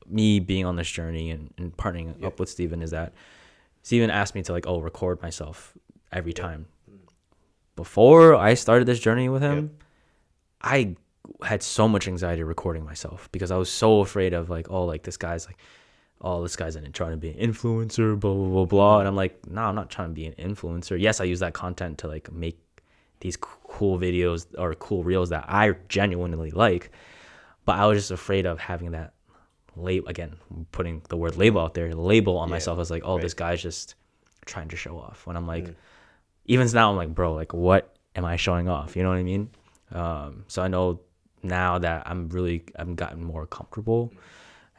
me being on this journey and partnering up with Steven is that Steven asked me to like, record myself every time. Before I started this journey with him, I had so much anxiety recording myself because I was so afraid of like, this guy's trying to be an influencer, blah, blah, blah, blah. And I'm like, no, I'm not trying to be an influencer. Yes, I use that content to like make these cool videos or cool reels that I genuinely like. But I was just afraid of having that label, again, putting the word label out there, label on myself as like, this guy's just trying to show off. When I'm like, even now I'm like, bro, like what am I showing off? You know what I mean? So I know now that I've gotten more comfortable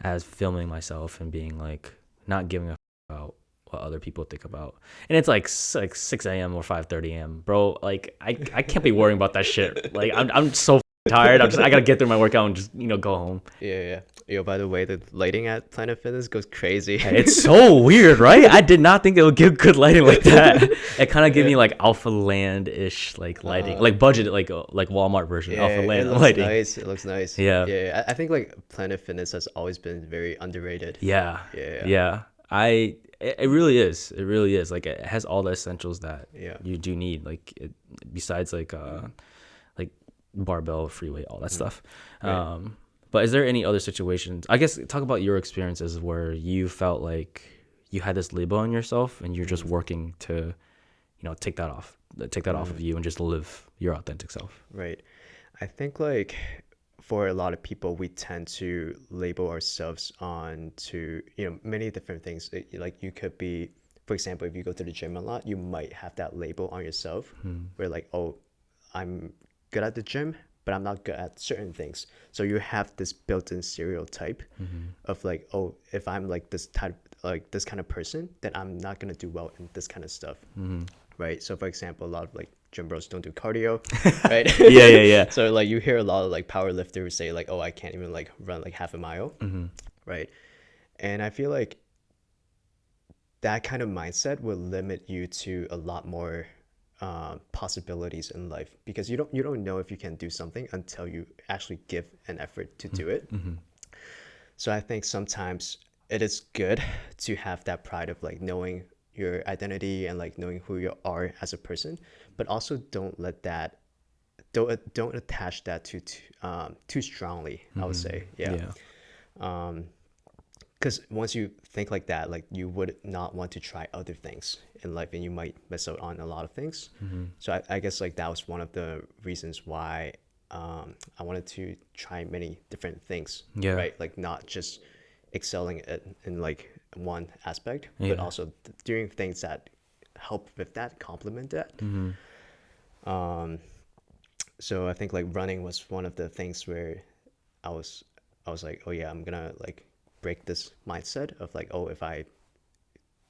as filming myself and being like not giving a about what other people think about. And it's like 6 a.m. or 5:30 a.m. bro, like I can't be worrying about that shit. Like I'm so tired. I gotta get through my workout and just go home. Yo, by the way, the lighting at Planet Fitness goes crazy. It's so weird, right? I did not think it would give good lighting like that. It kind of gave me like Alpha Land-ish like lighting, like budget, like Walmart version Alpha Land lighting. It looks nice. Yeah. I think like Planet Fitness has always been very underrated. Yeah. It really is. It really is. Like it has all the essentials that you do need. Like besides like barbell, free weight, all that stuff. Right. But is there any other situations? I guess talk about your experiences where you felt like you had this label on yourself and you're just working to, take that off of you and just live your authentic self. Right. I think like for a lot of people, we tend to label ourselves on to, many different things. Like you could be, for example, if you go to the gym a lot, you might have that label on yourself where like, I'm good at the gym, but I'm not good at certain things. So you have this built-in stereotype of like, if I'm like this type, like this kind of person, then I'm not gonna do well in this kind of stuff, right? So for example, a lot of like gym bros don't do cardio, right? Yeah. So like you hear a lot of like power lifters say like, I can't even like run like half a mile, right? And I feel like that kind of mindset will limit you to a lot more possibilities in life, because you don't know if you can do something until you actually give an effort to do it. So I think sometimes it is good to have that pride of like knowing your identity and like knowing who you are as a person, but also don't attach that too strongly, I would say. Because once you think like that, like you would not want to try other things in life and you might miss out on a lot of things. So I guess like that was one of the reasons why I wanted to try many different things, right? Like not just excelling in like one aspect, Yeah. but also doing things that help with that, complement that. Um, so I think like running was one of the things where I was I was like, oh yeah, I'm gonna like break this mindset of like, oh, if I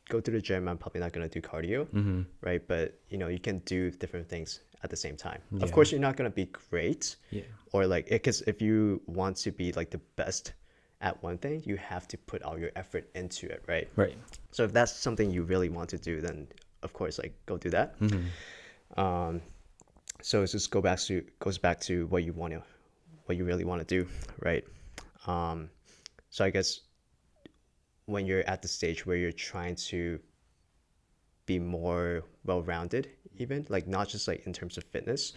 go to the gym, I'm probably not gonna do cardio, right? But you can do different things at the same time. Of Yeah. course, you're not gonna be great, Yeah. or like, because if you want to be like the best at one thing, you have to put all your effort into it, right? Right. So if that's something you really want to do, then of course, like, go do that. Um, so it just goes back to what you really want to do, right? So I guess when you're at the stage where you're trying to be more well-rounded, even like not just like in terms of fitness,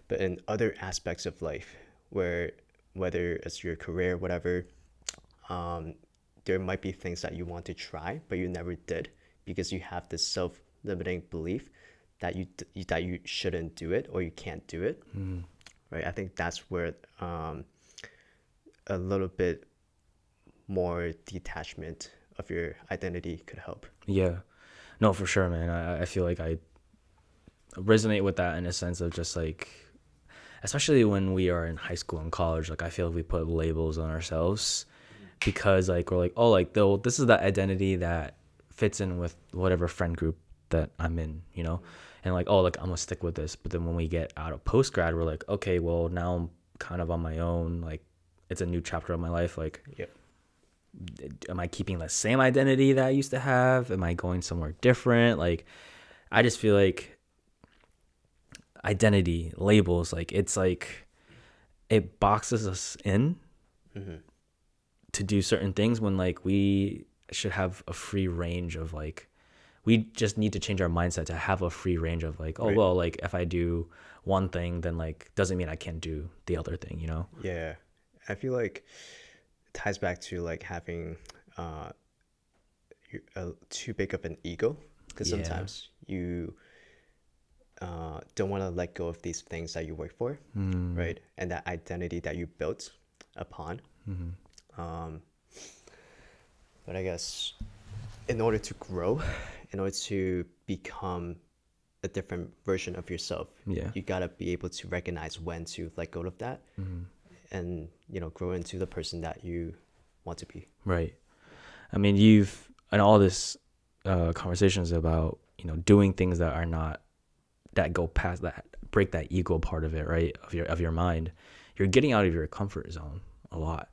but in other aspects of life, where whether it's your career, whatever, there might be things that you want to try but you never did because you have this self-limiting belief that you shouldn't do it or you can't do it, right? I think that's where a little bit more detachment of your identity could help. Yeah. No, for sure, man. I feel like I resonate with that in a sense of just like, especially when we are in high school and college, like I feel like we put labels on ourselves because like we're like, oh, like though this is the identity that fits in with whatever friend group that I'm in, and like, oh, like I'm gonna stick with this. But then when we get out of post grad, we're like, okay, well now I'm kind of on my own. Like it's a new chapter of my life. Like, Yep. am I keeping the same identity that I used to have? Am I going somewhere different? Like, I just feel like identity labels, like it's like it boxes us in to do certain things when like we should have a free range of like, we just need to change our mindset to have a free range of like, oh, Right. well, like if I do one thing, then like doesn't mean I can't do the other thing, Yeah, I feel like it ties back to like having uh too big of an ego, because Yeah. sometimes you don't want to let go of these things that you work for, right? And that identity that you built upon. But I guess in order to grow, in order to become a different version of yourself, Yeah. you gotta be able to recognize when to let go of that, and grow into the person that you want to be. Right. I mean, you've, and all this conversations about, doing things that are not, that go past that, break that ego part of it, right? Of your mind. You're getting out of your comfort zone a lot.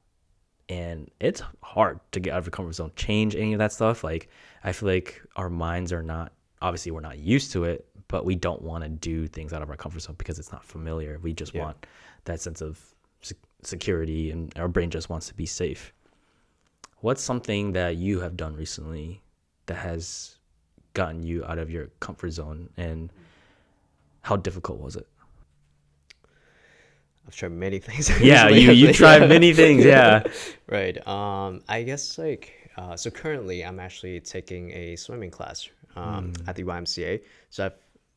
And it's hard to get out of your comfort zone, change any of that stuff. Like, I feel like our minds are not, obviously we're not used to it, but we don't want to do things out of our comfort zone because it's not familiar. We just want that sense of security, and our brain just wants to be safe. What's something that you have done recently that has gotten you out of your comfort zone, and how difficult was it? I've tried many things. Yeah, recently, you tried many things. Yeah. Right. I guess like so currently I'm actually taking a swimming class at the YMCA. So I've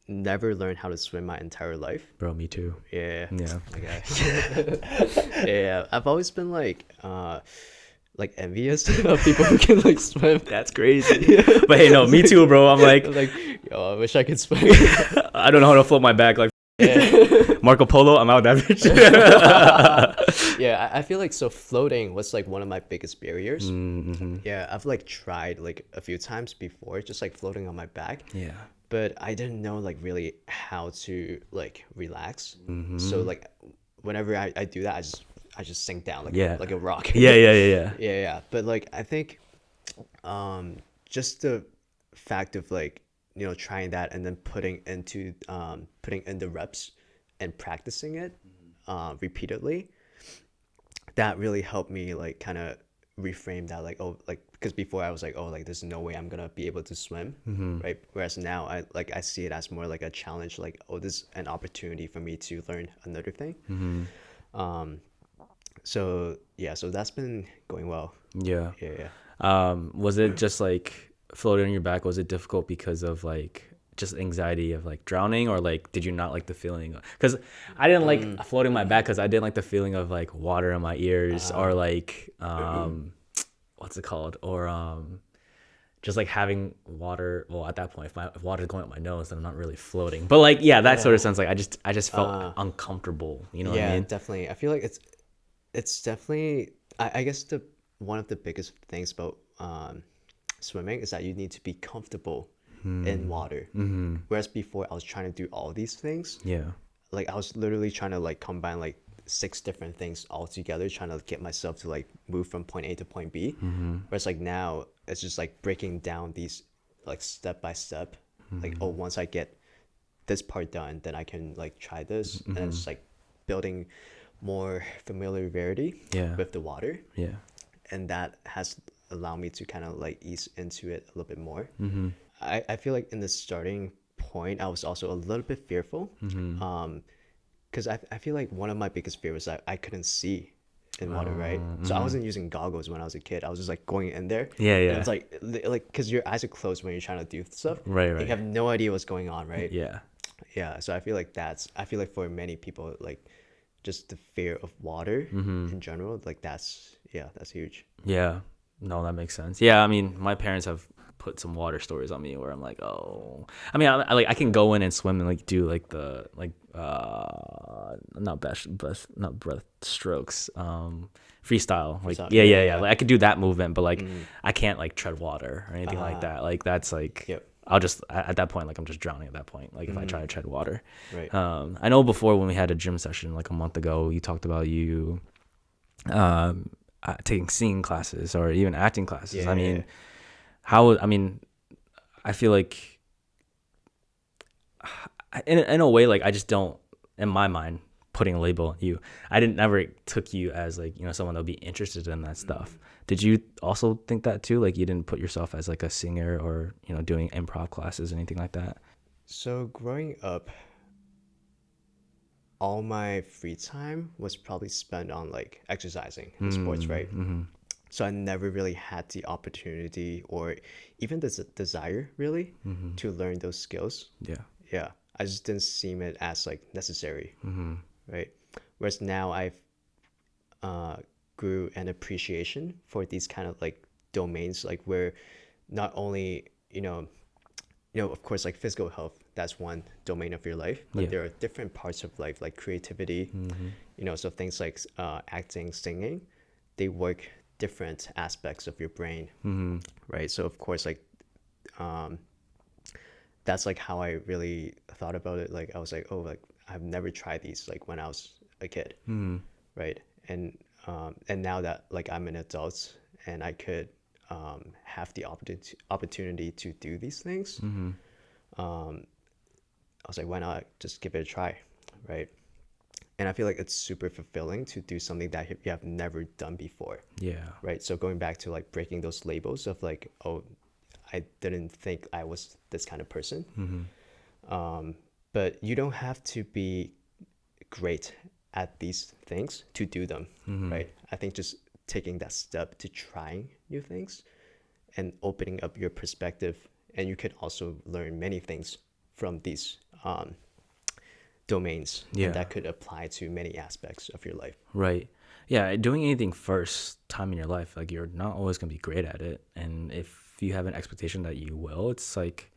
never learned how to swim my entire life. Bro, me too. Yeah. Yeah. My guy. Yeah. I've always been like envious of people who can like swim. That's crazy. But hey, no, me too, bro. I'm like, yo, I wish I could swim. I don't know how to float my back. Like, Marco Polo, I'm out that bitch. Yeah, I feel like so floating was like one of my biggest barriers. Mm-hmm. Yeah, I've like tried like a few times before, just like floating on my back. Yeah. But I didn't know like really how to like relax. So like whenever I do that, I just sink down like like a rock. Yeah. But like I think just the fact of like trying that and then putting in the reps and practicing it repeatedly, that really helped me like kind of reframe that, like, oh, like, because before I was like, oh, like there's no way I'm gonna be able to swim, right? Whereas now I see it as more like a challenge, like, oh, this is an opportunity for me to learn another thing. So that's been going well. Yeah. Yeah. Was it just like floating on your back? Was it difficult because of like just anxiety of like drowning, or like did you not like the feeling? Because I didn't like floating my back because I didn't like the feeling of like water in my ears, or like what's it called, or just like having water. Well, at that point, if water's going up my nose, then I'm not really floating. But like, yeah, that sort of sounds like I just felt uncomfortable. You know what I mean? Definitely. I feel like it's definitely I guess the one of the biggest things about swimming is that you need to be comfortable in water. Whereas before I was trying to do all these things. Yeah. Like I was literally trying to like combine like 6 different things all together, trying to get myself to like move from point A to point B. Whereas like now it's just like breaking down these like step by step. Like, oh, once I get this part done, then I can like try this, and it's like building more familiarity with the water. Yeah. And that has allowed me to kind of like ease into it a little bit more. I feel like in the starting point, I was also a little bit fearful. Because I feel like one of my biggest fears was that I couldn't see in water, right? So I wasn't using goggles when I was a kid. I was just like going in there. Yeah, yeah. And it's like because your eyes are closed when you're trying to do stuff. Right, right. You have no idea what's going on, right? Yeah. Yeah. So I feel like for many people, like just the fear of water in general, like that's huge. Yeah. No, that makes sense. Yeah, I mean, my parents have put some water stories on me where I'm like, oh, I mean, I can go in and swim and like do like the like not breath strokes, freestyle, like Freestyle, yeah. Like I could do that movement, but like I can't like tread water or anything like that. Like that's like I'll just at that point, like I'm just drowning at that point. Like if I try to tread water, Right. I know before when we had a gym session like a month ago, you talked about you taking singing classes or even acting classes. I mean, I feel like in a way, like I just don't, in my mind, putting a label on you, I never took you as like, you know, someone that would be interested in that stuff. Did you also think that too? Like you didn't put yourself as like a singer or, you know, doing improv classes or anything like that? So growing up, all my free time was probably spent on like exercising and sports, right? So I never really had the opportunity or even the desire really to learn those skills. Yeah. I just didn't see it as like necessary, right? Whereas now I've grew an appreciation for these kind of like domains, like where not only of course, like physical health, that's one domain of your life, but there are different parts of life, like creativity, so things like acting, singing, they work different aspects of your brain, right? So of course, like that's like how I really thought about it. Like I was like, oh, like I've never tried these like when I was a kid, right? And now that like I'm an adult and I could have the opportunity to do these things, I was like, why not just give it a try, right? And I feel like it's super fulfilling to do something that you have never done before. Yeah. Right. So going back to like breaking those labels of like, oh, I didn't think I was this kind of person. But you don't have to be great at these things to do them, right? I think just taking that step to trying new things and opening up your perspective, and you can also learn many things from these domains, and that could apply to many aspects of your life. Right. Yeah, doing anything first time in your life, like you're not always going to be great at it. And if you have an expectation that you will, it's like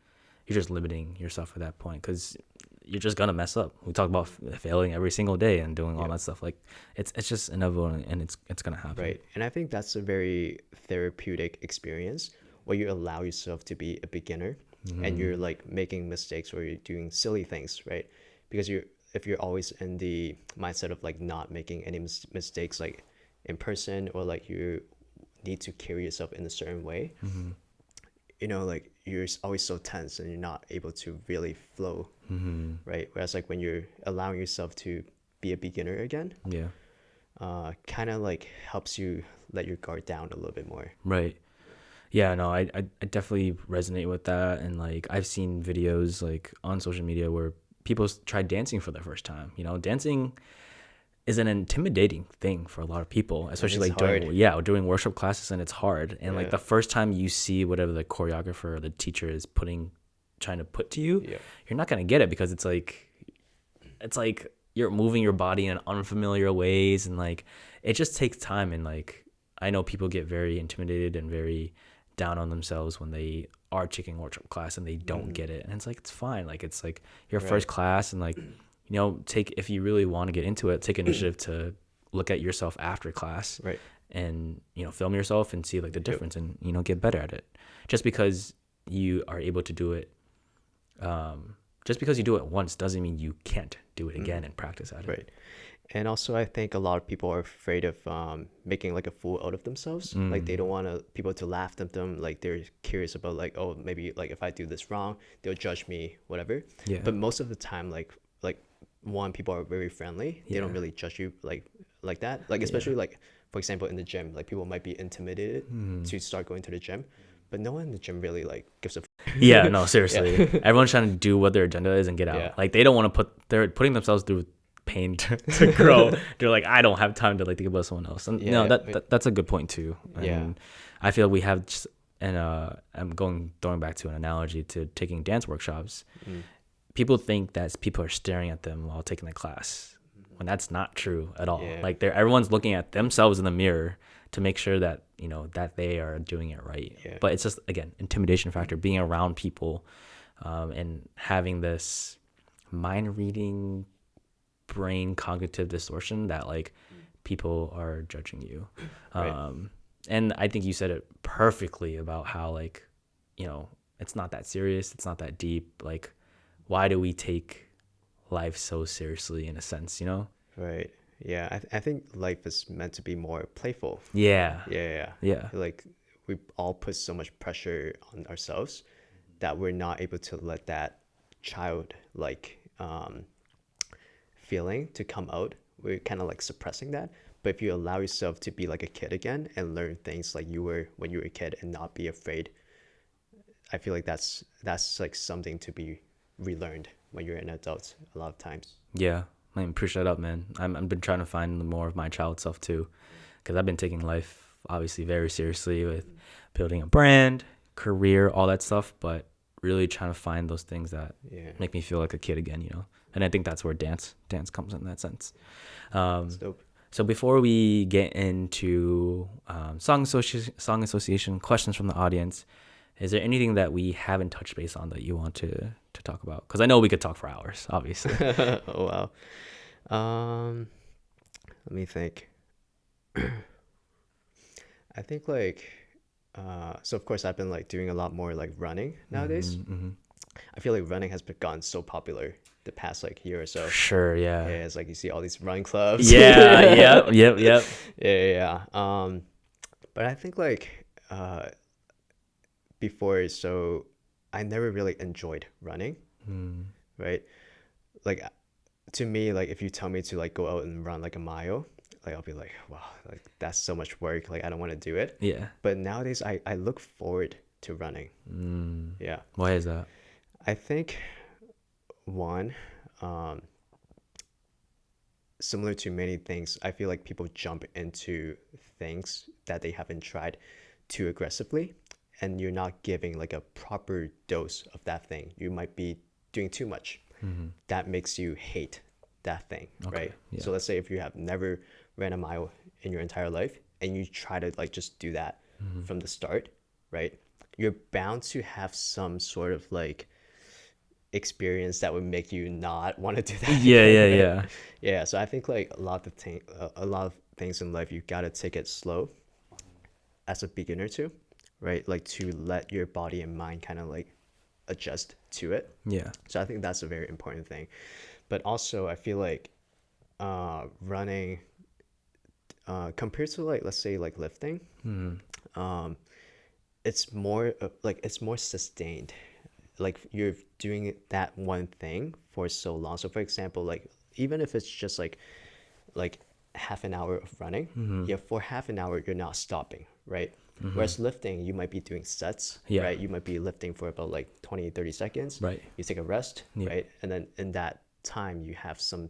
you're just limiting yourself at that point because you're just going to mess up. We talk about failing every single day and doing all that stuff. Like it's just inevitable and it's going to happen. Right. And I think that's a very therapeutic experience where you allow yourself to be a beginner and you're like making mistakes or you're doing silly things, right? Because if you're always in the mindset of like not making any mistakes like in person, or like you need to carry yourself in a certain way, like you're always so tense and you're not able to really flow, right? Whereas like when you're allowing yourself to be a beginner again, kind of like helps you let your guard down a little bit more. Right. Yeah, no, I definitely resonate with that. And like I've seen videos like on social media where people try dancing for the first time. You know, dancing is an intimidating thing for a lot of people, especially like during workshop classes, and it's hard. And like the first time you see whatever the choreographer or the teacher is trying to put to you, you're not gonna get it because it's like you're moving your body in unfamiliar ways, and like it just takes time. And like I know people get very intimidated and very down on themselves when they are taking workshop class and they don't get it. And it's like, it's fine. Like, it's like your first class, and like, if you really want to get into it, take initiative to look at yourself after class, Right. and film yourself and see like the difference, and get better at it. Just because you are able to do it, just because you do it once doesn't mean you can't do it again and practice at it. Right. And also, I think a lot of people are afraid of making like a fool out of themselves. Like they don't want people to laugh at them. Like they're curious about like, oh, maybe like if I do this wrong, they'll judge me, whatever. Yeah. But most of the time, like one, people are very friendly. They don't really judge you like that. Like especially like, for example, in the gym, like people might be intimidated to start going to the gym, but no one in the gym really like gives a. Yeah, no, seriously. Everyone's trying to do what their agenda is and get out. Yeah. Like they don't want to they're putting themselves through pain to grow. They're like, I don't have time to like think about someone else. And that's a good point too. And I feel we have just, and I'm throwing back to an analogy to taking dance workshops. People think that people are staring at them while taking the class, when that's not true at all. Like everyone's looking at themselves in the mirror to make sure that that they are doing it right. But it's just, again, intimidation factor, being around people, and having this mind reading, brain cognitive distortion that like people are judging you. And I think you said it perfectly about how like it's not that serious, it's not that deep. Like, why do we take life so seriously, in a sense, Right. Yeah, I think life is meant to be more playful. Yeah. Like we all put so much pressure on ourselves that we're not able to let that child like feeling to come out. We're kind of like suppressing that. But if you allow yourself to be like a kid again and learn things like you were when you were a kid and not be afraid, I feel like that's like something to be relearned when you're an adult a lot of times. Yeah, I appreciate that up, man. I've been trying to find more of my child self too, because I've been taking life obviously very seriously with building a brand, career, all that stuff, but really trying to find those things that make me feel like a kid again, And I think that's where dance comes in that sense. That's dope. So before we get into song association questions from the audience, is there anything that we haven't touched base on that you want to talk about? Because I know we could talk for hours, obviously. Oh wow. Let me think. I think like so of course I've been like doing a lot more like running nowadays. I feel like running has gotten so popular the past like year or so. Sure, yeah. Yeah, it's like you see all these running clubs. Yeah, yep. Yeah. But I think like before, so I never really enjoyed running. Right? Like to me, like if you tell me to like go out and run like a mile, like I'll be like, wow, like that's so much work. Like I don't want to do it. Yeah. But nowadays I look forward to running. Yeah. Why is that? I think one, similar to many things, I feel like people jump into things that they haven't tried too aggressively, and you're not giving like a proper dose of that thing. You might be doing too much. That makes you hate that thing, right? So let's say if you have never ran a mile in your entire life and you try to like just do that from the start, right? You're bound to have some sort of like experience that would make you not want to do that again, right? Yeah, so I think like a lot of things in life, you gotta take it slow as a beginner too, right? Like to let your body and mind kind of like adjust to it. So I think that's a very important thing. But also I feel like running compared to like let's say like lifting, it's more it's more sustained. Like you're doing that one thing for so long. So for example, like even if it's just like half an hour of running, for half an hour you're not stopping, right? Whereas lifting, you might be doing sets, right? You might be lifting for about like 20-30 seconds, right? You take a rest, right? And then in that time you have some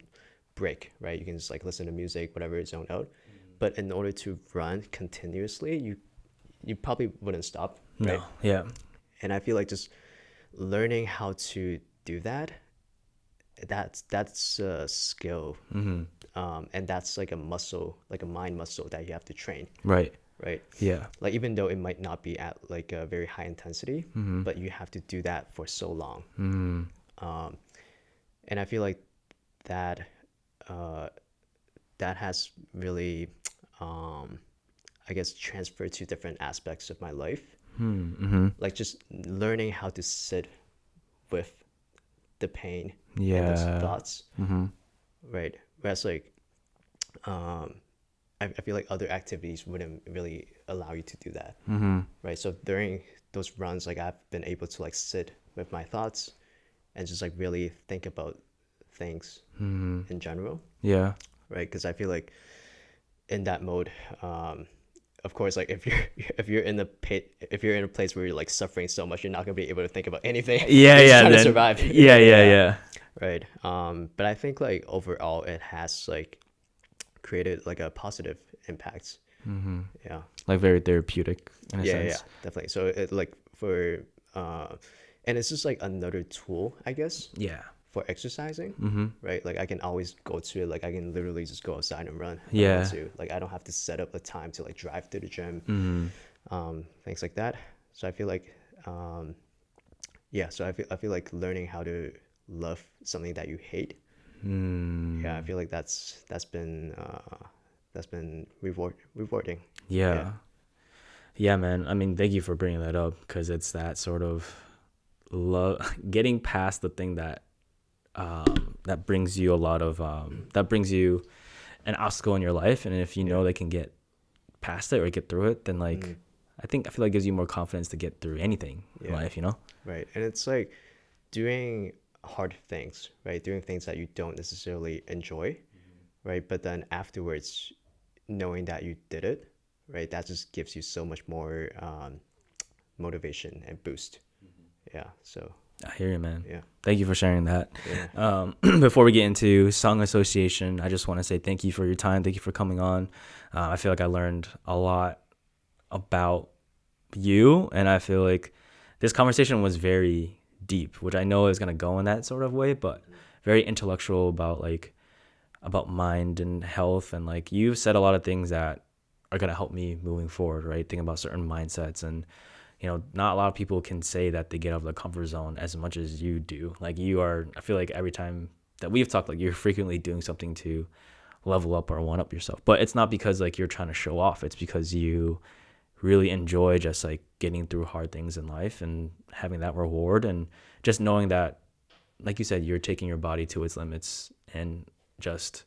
break, right? You can just like listen to music, whatever, zone out. But in order to run continuously, you probably wouldn't stop, right? And I feel like just learning how to do that's a skill, and that's like a muscle, like a mind muscle that you have to train, right? right? Yeah. Like even though it might not be at like a very high intensity, but you have to do that for so long. And I feel like that that has really I guess transferred to different aspects of my life. Like just learning how to sit with the pain and those Yeah. thoughts, right? Whereas like I feel like other activities wouldn't really allow you to do that, right? So during those runs, like I've been able to like sit with my thoughts and just like really think about things in general, Yeah. right? Because I feel like in that mode, of course, like if you're in a pit, if you're in a place where you're like suffering so much, you're not gonna be able to think about anything. Yeah. You're just Yeah. trying to Then, survive. yeah. Right. But I think like overall, it has like created like a positive impact. Yeah. Like very therapeutic in a Yeah, sense. definitely. So it like for and it's just like another tool, I guess, Yeah. for exercising, right? Like I can always go to it. Like I can literally just go outside and run if I Yeah. want to. Like I don't have to set up a time to like drive to the gym, things like that. So I feel like, yeah. So I feel like learning how to love something that you hate. Yeah, I feel like that's been rewarding. Yeah. Yeah, man. I mean, thank you for bringing that up because it's that sort of love, getting past the thing that that brings you a lot of that brings you an obstacle in your life, and if you know they can get past it or get through it, then like I feel like it gives you more confidence to get through anything in life, you know? Right. And it's like doing hard things, right? Doing things that you don't necessarily enjoy, right? But then afterwards, knowing that you did it, right? That just gives you so much more motivation and boost. Yeah. So, I hear you, man. yeah. Thank you for sharing that. Yeah. Before we get into song association, I just want to say thank you for your time. Thank you for coming on. I feel like I learned a lot about you, and I feel like this conversation was very deep, which I know is going to go in that sort of way, but very intellectual about mind and health. And like you've said a lot of things that are going to help me moving forward, right? Thinking about certain mindsets, and not a lot of people can say that they get out of the comfort zone as much as you do. Like I feel like every time that we've talked, like you're frequently doing something to level up or one up yourself, but it's not because like you're trying to show off. It's because you really enjoy just like getting through hard things in life and having that reward, and just knowing that, like you said, you're taking your body to its limits and just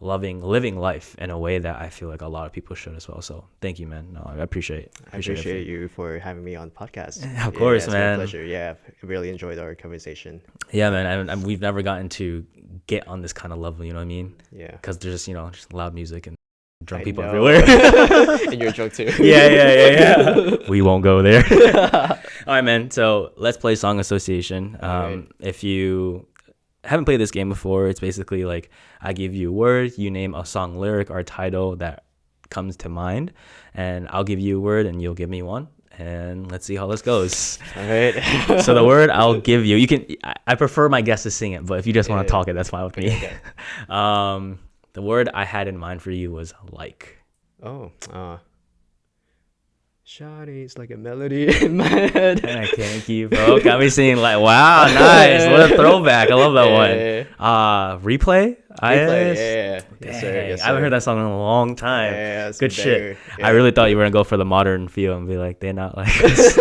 living life in a way that I feel like a lot of people should as well. So thank you, man. No, I appreciate You for having me on the podcast. Of course, it's man. my pleasure. Yeah, I really enjoyed our conversation. Yeah, man. And we've never gotten to get on this kind of level, you know what I mean? Yeah. Because there's just loud music and drunk I people know. everywhere. And you're drunk too. Yeah. We won't go there. All right, man. So let's play song association. Right. If you haven't played this game before, it's basically like I give you a word, you name a song lyric or title that comes to mind, and I'll give you a word and you'll give me one, and let's see how this goes. All right. So the word I'll give you can, I prefer my guest to sing it, but if you just want to talk it, that's fine with me. Okay. The word I had in mind for you was like. Oh, Shawty's like a melody in my head. Thank you, bro. Got me singing like, wow, nice. What a throwback. I love that one. Replay? Yeah. Yes, sir. I haven't heard that song in a long time. Yeah, good shit. Yeah. I really thought you were gonna go for the modern feel and be like, they're not like us.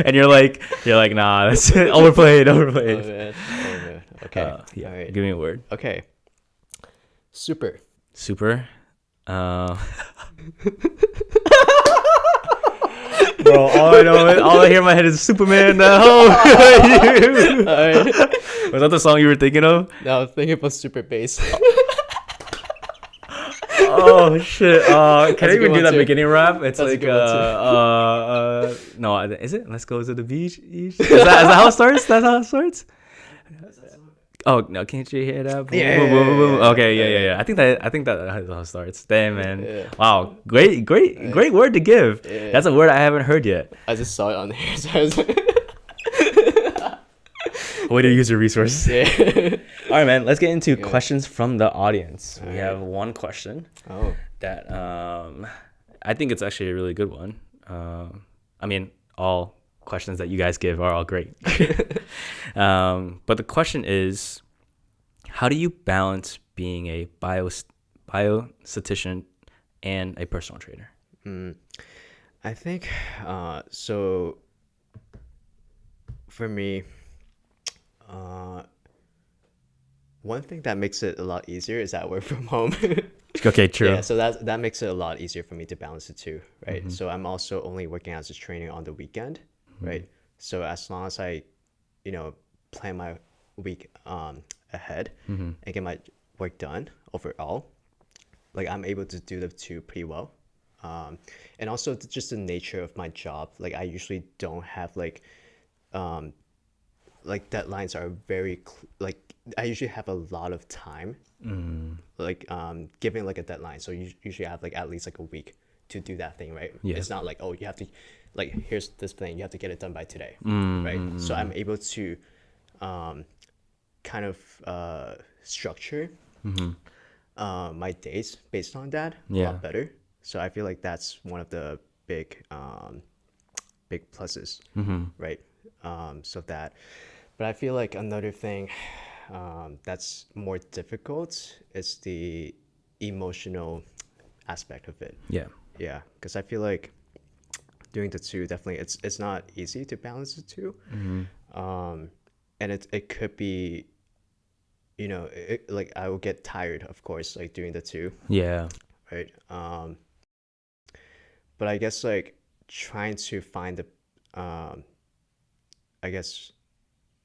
And you're like, nah, that's overplayed. Oh, man. Okay. Yeah. All right. Give me a word. Okay. Super. Bro, all I hear in my head is Superman. Was that the song you were thinking of? No, I was thinking about super bass. Oh shit! Can I even do that beginning rap? It's That's like no, is it? Let's go to the beach. Is that how it starts? That's how it starts. Oh no! Can't you hear that? Boom, Yeah. boom, boom, boom. Okay, yeah. I think that's how it starts. Damn, man. Yeah. Wow, great word to give. Yeah. That's a word I haven't heard yet. I just saw it on there, so I was like, Way to use your resources. yeah. All right, man. Let's get into questions from the audience. We right. have one question Oh. that I think it's actually a really good one. I mean, all questions that you guys give are all great. But the question is, how do you balance being a biostatistician and a personal trainer? I think so. For me, one thing that makes it a lot easier is that I work from home. Okay, true. Yeah, so that makes it a lot easier for me to balance the two, right? So I'm also only working as a trainer on the weekend, right? So as long as I, plan my week ahead and get my work done overall, like I'm able to do the two pretty well. And also just the nature of my job, like I usually don't have like deadlines are like I usually have a lot of time like giving like a deadline, so you usually have like at least like a week to do that thing, right? Yeah. It's not like, oh, you have to, like, here's this thing, you have to get it done by today, right? So I'm able to kind of structure my days based on that a Yeah. lot better. So I feel like that's one of the big pluses, right? So that, but I feel like another thing that's more difficult is the emotional aspect of it. Yeah. Yeah, because I feel like doing the two, definitely it's not easy to balance the two. And it could be, like I will get tired, of course, like doing the two, Yeah. right? But I guess like trying to find I guess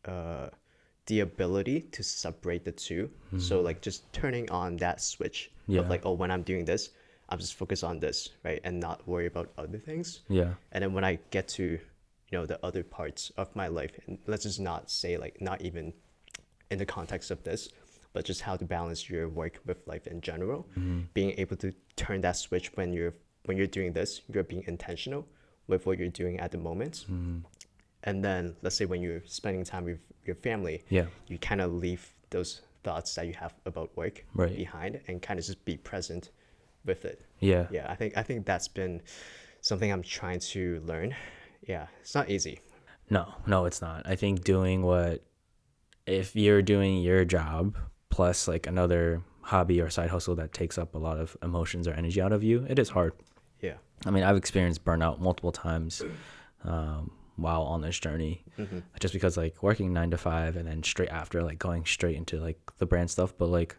the ability to separate the two. So like just turning on that switch Yeah. of like, oh, when I'm doing this, I'm just focused on this, right? And not worry about other things. Yeah. And then when I get to, the other parts of my life, and let's just not say like, not even in the context of this, but just how to balance your work with life in general, being able to turn that switch when you're doing this, you're being intentional with what you're doing at the moment. And then let's say when you're spending time with your family, Yeah. you kind of leave those thoughts that you have about work Right. behind and kind of just be present with it. Yeah. Yeah, I think that's been something I'm trying to learn. Yeah, it's not easy. No, it's not. I think if you're doing your job plus like another hobby or side hustle that takes up a lot of emotions or energy out of you, it is hard. Yeah. I mean, I've experienced burnout multiple times while on this journey, just because like working 9 to 5 and then straight after like going straight into like the brand stuff. But like,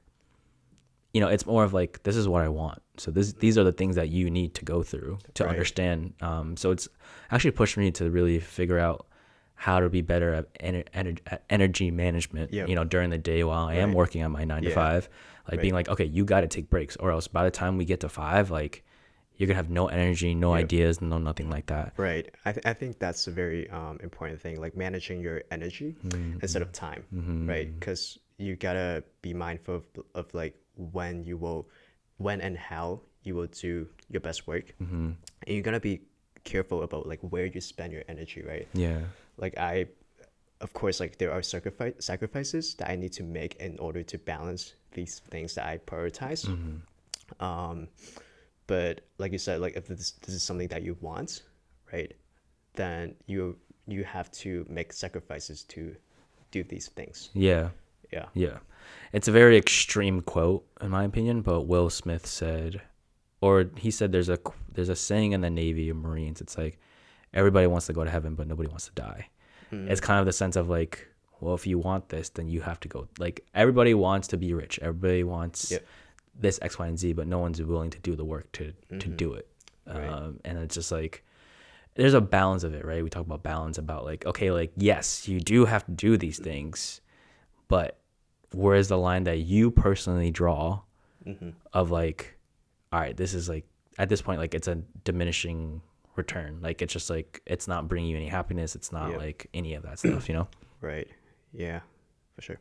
it's more of like, this is what I want. So these are the things that you need to go through to Right. understand. So it's actually pushed me to really figure out how to be better at energy management, Yep. during the day while I am Right. working on my 9 to 5, like Right. being like, okay, you got to take breaks or else by the time we get to 5, like you're gonna have no energy, no Yep. ideas, no nothing like that. Right. I think that's a very important thing, like managing your energy instead of time, right? Because you gotta be mindful of like when and how you will do your best work, and you're gonna be careful about like where you spend your energy, right? Yeah. Like of course, like there are sacrifices that I need to make in order to balance these things that I prioritize. But like you said, like if this is something that you want, right, then you have to make sacrifices to do these things. Yeah. Yeah. Yeah. It's a very extreme quote in my opinion, but Will Smith said, or he said there's a saying in the Navy and Marines. It's like everybody wants to go to heaven, but nobody wants to die. It's kind of the sense of like, well, if you want this, then you have to go. Like everybody wants to be rich. Everybody wants Yep. this X, Y, and Z, but no one's willing to do the work to do it. Right. And it's just like, there's a balance of it, right? We talk about balance about like, okay, like, yes, you do have to do these things, but where's the line that you personally draw of like, all right, this is like, at this point, like it's a diminishing return. Like, it's just like, it's not bringing you any happiness. It's not Yep. like any of that stuff, Right. Yeah, for sure.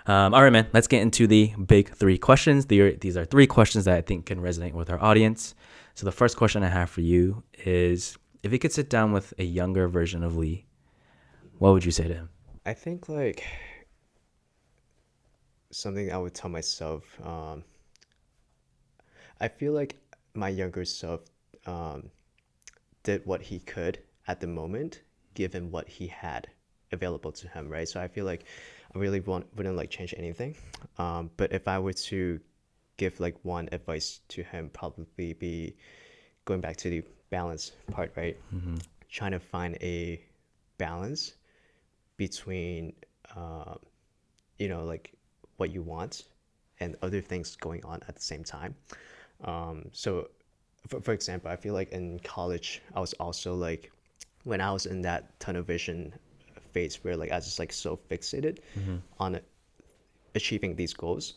All right, man, let's get into the big 3 questions. These are 3 questions that I think can resonate with our audience. So the first question I have for you is, if you could sit down with a younger version of Lee, what would you say to him? I think like something I would tell myself. I feel like my younger self did what he could at the moment, given what he had available to him, right? So I feel like I really wouldn't like change anything. But if I were to give like one advice to him, probably be going back to the balance part, right? Trying to find a balance between, like what you want and other things going on at the same time. So, for example, I feel like in college, I was also like, when I was in that tunnel vision phase where like I was just like so fixated on achieving these goals,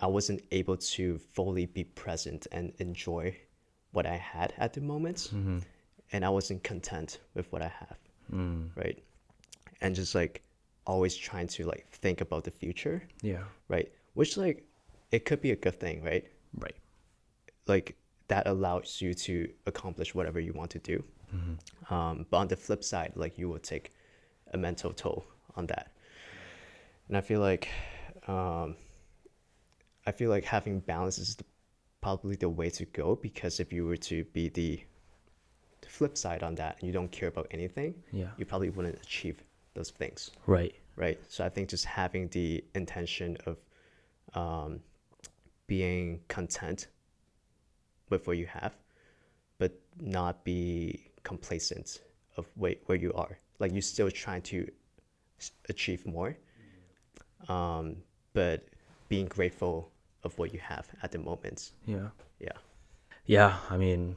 I wasn't able to fully be present and enjoy what I had at the moment, and I wasn't content with what I have, right? And just like always trying to like think about the future, Yeah. right? Which like it could be a good thing, right? Right. Like that allows you to accomplish whatever you want to do. But on the flip side, like you will take a mental toll on that. And I feel like having balance is probably the way to go, because if you were to be the flip side on that and you don't care about anything, Yeah. you probably wouldn't achieve those things, Right. right? So I think just having the intention of being content with what you have, but not be complacent of where you are. Like you're still trying to achieve more, but being grateful of what you have at the moment. Yeah. Yeah. Yeah. I mean,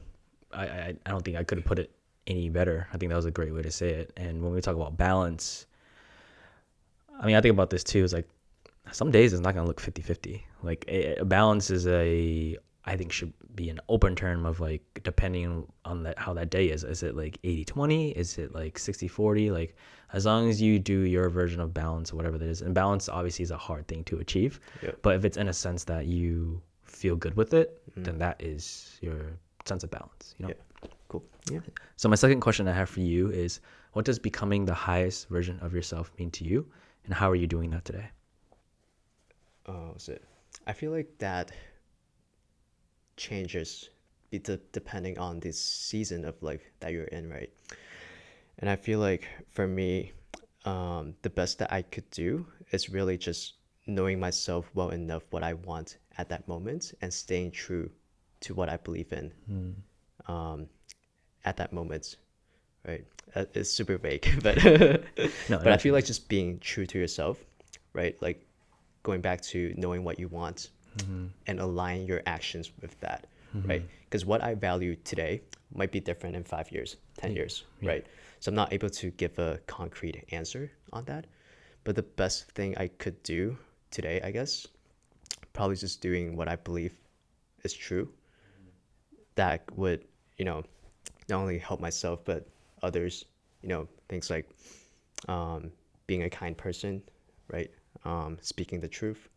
I don't think I could have put it any better. I think that was a great way to say it. And when we talk about balance, I mean, I think about this too. It's like some days it's not going to look 50-50. Like a balance I think should be an open term of like, depending on that, how that day is. Is it like 80-20? Is it like 60-40? Like as long as you do your version of balance, whatever that is. And balance obviously is a hard thing to achieve. Yep. But if it's in a sense that you feel good with it, then that is your sense of balance, Yeah. Cool. Yeah. So my second question I have for you is, what does becoming the highest version of yourself mean to you? And how are you doing that today? I feel like that changes depending on this season of life that you're in, right? And I feel like for me, the best that I could do is really just knowing myself well enough what I want at that moment and staying true to what I believe in at that moment, right? It's super vague, but No, but I feel like just being true to yourself, right? Like going back to knowing what you want and aligning your actions with that, right? Because what I value today might be different in 5 years, 10 years, right? So I'm not able to give a concrete answer on that. But the best thing I could do today, I guess, probably just doing what I believe is true. That would, not only help myself, but others, things like being a kind person, right? Speaking the truth.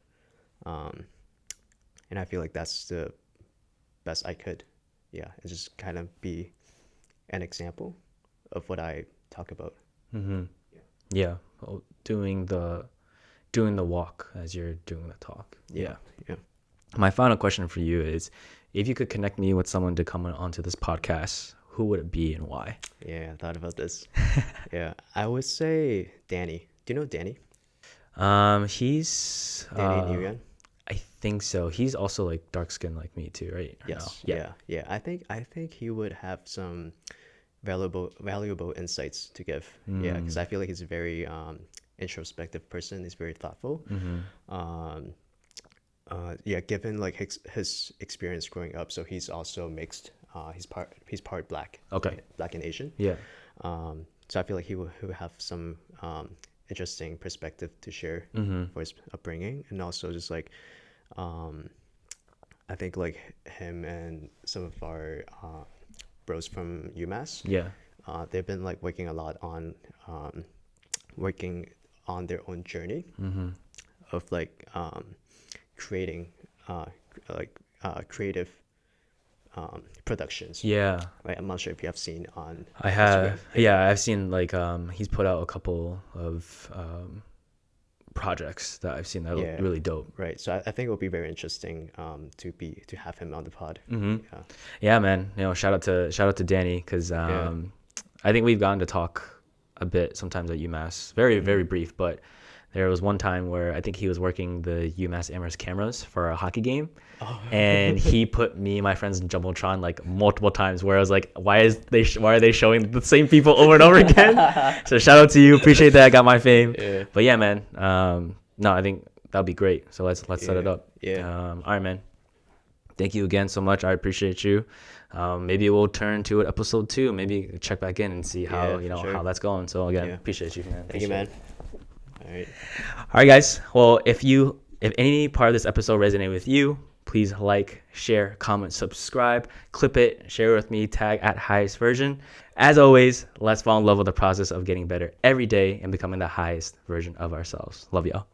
And I feel like that's the best I could. Yeah, and just kind of be an example of what I talk about. Yeah. Well, doing the walk as you're doing the talk. Yeah. My final question for you is, if you could connect me with someone to come onto this podcast, who would it be and why? Yeah, I thought about this. Yeah, I would say Danny. Do you know Danny? He's Danny Nguyen? I think so. He's also like dark skinned like me too, right? Or Yes. no? Yeah. I think he would have some valuable insights to give. Yeah, because I feel like he's a very introspective person. He's very thoughtful. Yeah, given like his experience growing up, so he's also mixed. He's part black. Okay. Black and Asian. Yeah. So I feel like he would have some interesting perspective to share for his upbringing, and also just like I think like him and some of our bros from UMass. Yeah. They've been like working a lot on working on their own journey of like creating creative productions. Yeah. Right. I'm not sure if you have seen on I have. Instagram. Yeah, I've seen like he's put out a couple of projects that I've seen that Yeah. look really dope. Right. So I think it'll be very interesting to have him on the pod. Mm-hmm. Yeah. Yeah, man. Shout out to Danny, because I think we've gotten to talk a bit sometimes at UMass. Very, very brief, but there was one time where I think he was working the UMass Amherst cameras for a hockey game. Oh. And he put me and my friends in Jumbotron like multiple times, where I was like, why are they showing the same people over and over again? So shout out to you. Appreciate that. I got my fame. Yeah. But yeah, man. No, I think that'll be great. So let's set it up. Yeah. All right, man. Thank you again so much. I appreciate you. Maybe we'll turn to it episode 2. Maybe check back in and see how how that's going. So again, appreciate you, man. Thank you, man. All right, guys. Well, if any part of this episode resonated with you, please like, share, comment, subscribe, clip it, share it with me, tag at highest version. As always, let's fall in love with the process of getting better every day and becoming the highest version of ourselves. Love y'all.